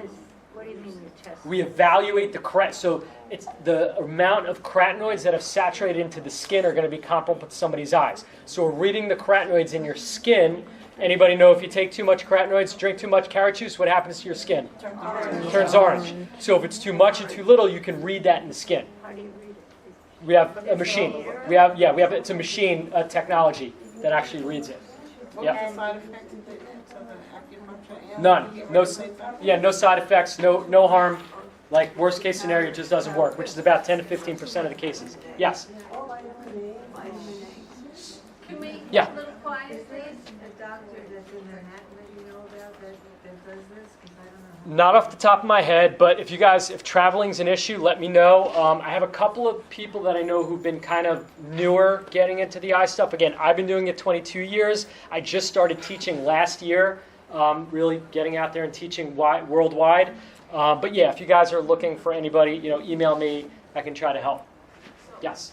What do you mean you test? We evaluate so it's the amount of carotenoids that have saturated into the skin are going to be comparable to somebody's eyes. So we're reading the carotenoids in your skin. Anybody know if you take too much carotenoids, drink too much carrot juice, what happens to your skin? It turns orange. So if it's too much and too little, you can read that in the skin. How do you read it? We have a machine. It's a machine technology that actually reads it. What Yep. was the side effect of the acupuncture? None. No side effects, no harm. Like worst case scenario, it just doesn't work, which is about 10 to 15% of the cases. Yes. Can we Yeah. get a little quiet, please? A doctor that's in Manhattan that you know about that does this? Because I don't know. Not off the top of my head, but if traveling's an issue, let me know. I have a couple of people that I know who've been kind of newer getting into the eye stuff. Again, I've been doing it 22 years. I just started teaching last year, really getting out there and teaching worldwide. But yeah, if you guys are looking for anybody, email me. I can try to help. Yes.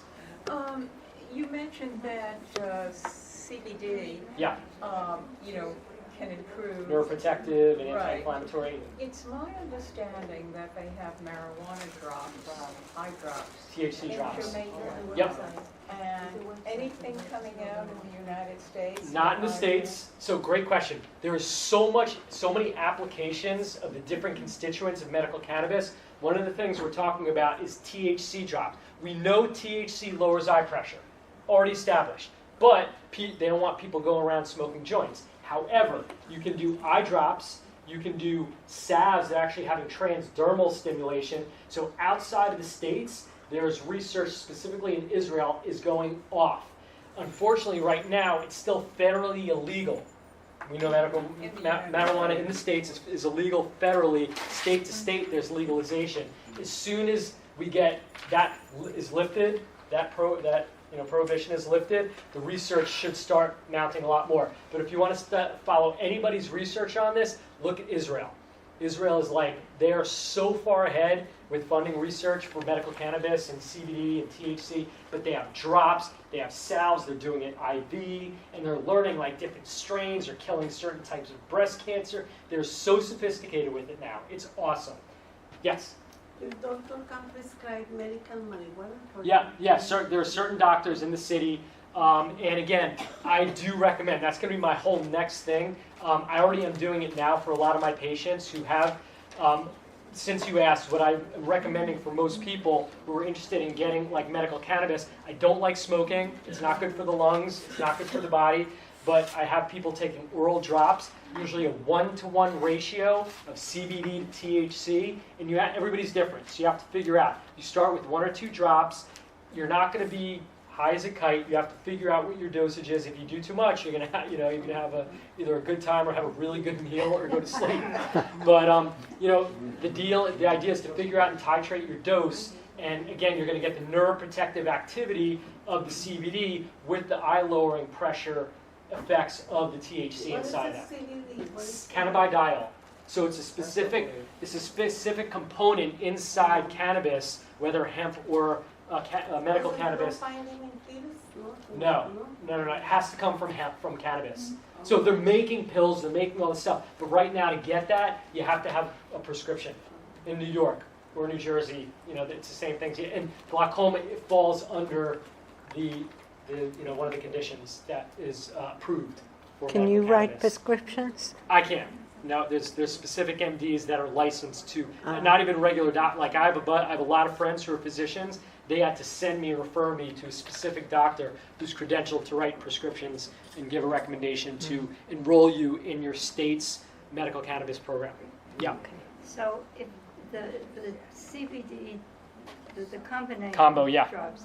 You mentioned that CBD, Yeah. can improve. Neuroprotective and Right. anti-inflammatory. It's my understanding that they have marijuana drops, eye drops. THC drops. Information. Yep. And anything coming out of the United States? Not in the States. So great question. There is so many applications of the different constituents of medical cannabis. One of the things we're talking about is THC drop. We know THC lowers eye pressure, already established. But they don't want people going around smoking joints. However, you can do eye drops. You can do salves that actually having transdermal stimulation. So outside of the States, there's research specifically in Israel is going off. Unfortunately, right now, it's still federally illegal. We know marijuana in the States is illegal federally. State to state, there's legalization. As soon as we get that is lifted, prohibition is lifted, the research should start mounting a lot more. But if you want to follow anybody's research on this, look at Israel. Israel is they are so far ahead with funding research for medical cannabis and CBD and THC, but they have drops, they have salves, they're doing it IV, and they're learning different strains are killing certain types of breast cancer. They're so sophisticated with it now. It's awesome. Yes? The doctor can prescribe medical marijuana? There are certain doctors in the city, and again, I do recommend, that's going to be my whole next thing. I already am doing it now for a lot of my patients who have, since you asked, what I'm recommending for most people who are interested in getting medical cannabis, I don't like smoking, it's not good for the lungs, it's not good for the body, but I have people taking oral drops, usually a 1-to-1 ratio of CBD to THC, and everybody's different, so you have to figure out. You start with 1 or 2 drops, you're not going to be high as a kite, you have to figure out what your dosage is. If you do too much, you're going to have either a good time or have a really good meal or go to sleep. But the idea is to figure out and titrate your dose, and again, you're going to get the neuroprotective activity of the CBD with the eye-lowering pressure effects of the THC inside that. Cannabidiol. So it's a specific component inside cannabis, whether hemp or medical cannabis. No. It has to come from hemp, from cannabis. So they're making pills, they're making all this stuff. But right now, to get that, you have to have a prescription. In New York or New Jersey, it's the same thing. And glaucoma, it falls under the one of the conditions that is approved for Can medical you write cannabis. prescriptions? I can. No, there's specific MDs that are licensed to, not even regular doc. I have a lot of friends who are physicians. They had to send me and refer me to a specific doctor who's credentialed to write prescriptions and give a recommendation to enroll you in your state's medical cannabis program. Yeah. So if the CBD, the combination Combo, yeah. drops,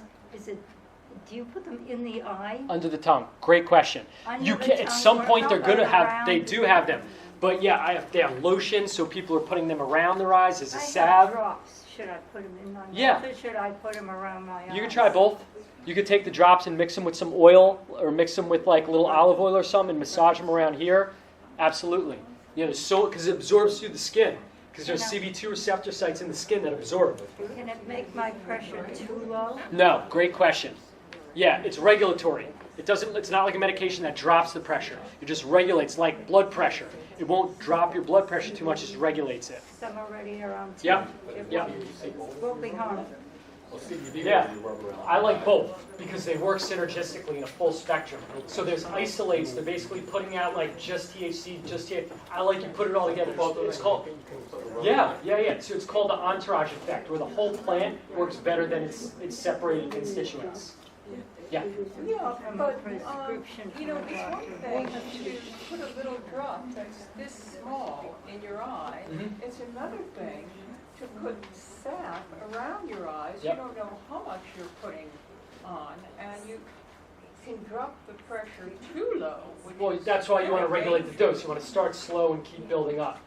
do you put them in the eye? Under the tongue. Great question. Under the At tongue some or point they're going to have. around They do have them. But yeah, they have lotion, so people are putting them around their eyes as a salve. Have drops. Should I put them in my Yeah. mouth or should I put them around my eyes? You can try both. You could take the drops and mix them with some oil, or mix them with a little olive oil or something, and massage them around here. Absolutely. Because it absorbs through the skin. Because there's CB2 receptor sites in the skin that absorb. Can it make my pressure too low? No, great question. Yeah, it's regulatory. It doesn't. It's not like a medication that drops the pressure. It just regulates, like blood pressure. It won't drop your blood pressure too much. It just regulates it. Some already are on. Yep. Yep. Will be harmful. Yeah, I like both because they work synergistically in a full spectrum. So there's isolates. They're basically putting out like just THC, just THC. I like you put it all together. It's called, yeah. So it's called the entourage effect, where the whole plant works better than its separated constituents. Yeah. Yeah, but, Prescription you know, from a it's one doctor. thing to put a little drop that's this small in your eye. Mhm. It's another thing to put sap around your eyes. Yep. You don't know how much you're putting on, and you can drop the pressure too low. which Well, is that's why you want to very regulate the dangerous. dose. You want to start slow and keep building up.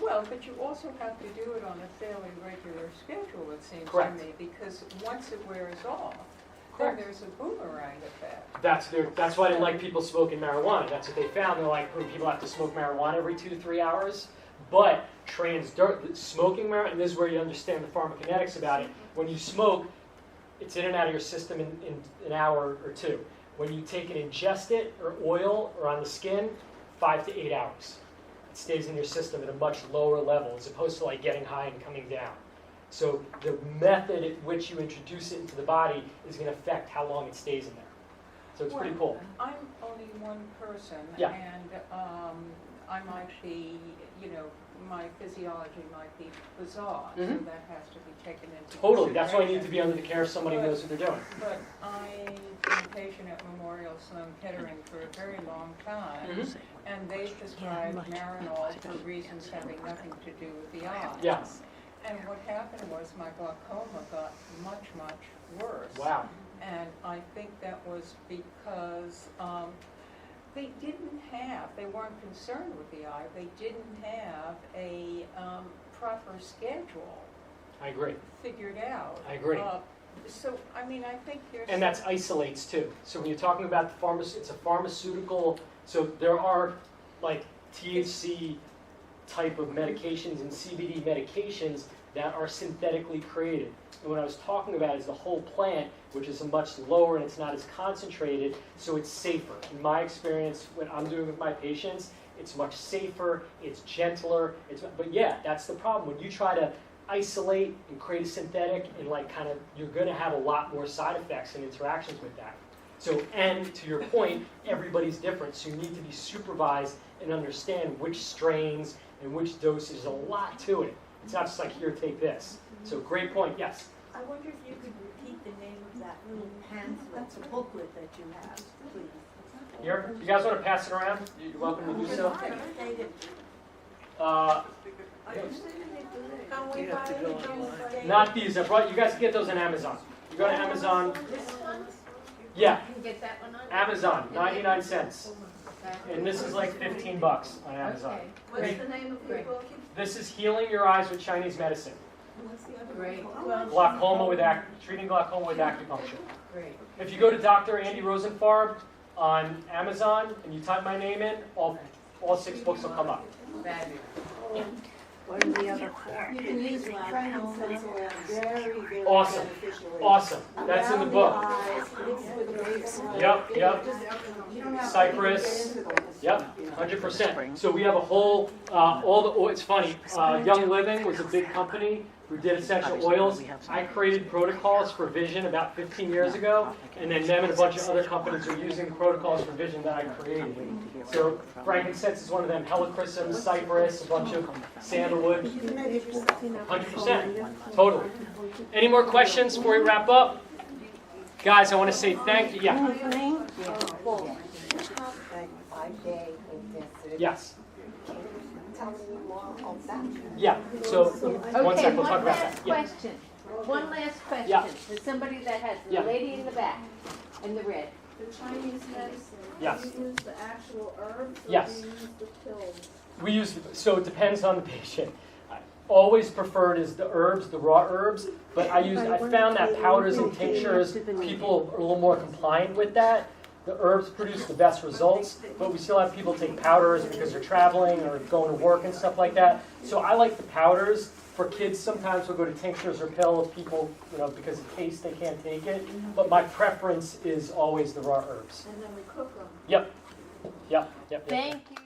Well, but you also have to do it on a fairly regular schedule, it seems to Correct. me, because once it wears off, Correct. then there's a boomerang effect. That's why I didn't like people smoking marijuana. That's what they found. They're like, when people have to smoke marijuana every 2 to 3 hours. But smoking marijuana, and this is where you understand the pharmacokinetics about it. When you smoke, it's in and out of your system in an hour or two. When you take and ingest it, or oil, or on the skin, 5 to 8 hours. It stays in your system at a much lower level, as opposed to like getting high and coming down. So the method at which you introduce it into the body is going to affect how long it stays in there. So it's pretty cool. I'm only one person, Yeah. and I might be, my physiology might be bizarre, so Mhm. that has to be taken into Totally. That's why you need to consideration. be under the care of somebody who knows what they're doing. But I've been a patient at Memorial Sloan Kettering for a very long time, Mhm. and they prescribed Marinol for reasons having nothing to do with the eye. Yeah. And what happened was my glaucoma got much, much worse. Wow. And I think that was because they weren't concerned with the eye, they didn't have a proper schedule I agree. figured out. I agree. So, I mean, I think there's... And that's isolates too. So when you're talking about the it's a pharmaceutical, so there are like THC type of medications and CBD medications that are synthetically created. And what I was talking about is the whole plant, which is a much lower and it's not as concentrated, so it's safer. In my experience, what I'm doing with my patients, it's much safer, it's gentler, but yeah, that's the problem. When you try to isolate and create a synthetic and you're going to have a lot more side effects and interactions with that. So, and to your point, everybody's different, so you need to be supervised and understand which strains and which doses. There's a lot to it. It's not just like, here, take this. So great point, yes? I wonder if you could repeat the name of that little pamphlet, that's a booklet that you have, please. Here, you guys want to pass it around? You're welcome to do so. Can we buy it? Not these. I brought you guys can get those on Amazon. You go to Amazon. Yeah, You can get that one on? Amazon, 99 cents. And this is like $15 on Amazon. Okay. What's the name of your book? This is Healing Your Eyes with Chinese Medicine. Great. Treating glaucoma with acupuncture. Great. If you go to Dr. Andy Rosenfarb on Amazon and you type my name in, all 6 books will come up. Fabulous. What are the other four? You can use frankincense oil very, very Awesome. beneficially. Awesome. That's in the book. Eyes, mixed with the grapefruit. Yep. You don't have to Cypress. get into this. Yep, 100%. So we have a whole, it's funny, Young Living was a big company who did essential oils. I created protocols for vision about 15 years ago, and then them and a bunch of other companies are using protocols for vision that I created. So frankincense is one of them, helichrysum, cypress, a bunch of sandalwood. 100%, totally. Any more questions before we wrap up? Guys, I want to say thank you. Yeah. Yes. Yeah. So one Okay, second, we'll talk one about last that. Yeah. question. One last question. Yeah. For somebody that has, the Yeah. lady in the back, in the red. The Chinese medicine, Yes. do you use the actual herbs or Yes. do you use the pills? We use, so it depends on the patient. I always preferred is the herbs, the raw herbs, but I found that powders and tinctures, people are a little more compliant with that. the herbs produce the best results, but we still have people take powders because they're traveling or going to work and stuff like that. So I like the powders. For kids, sometimes we'll go to tinctures or pills. People, because of taste, they can't take it. But my preference is always the raw herbs. And then we cook them. Yep. Thank you.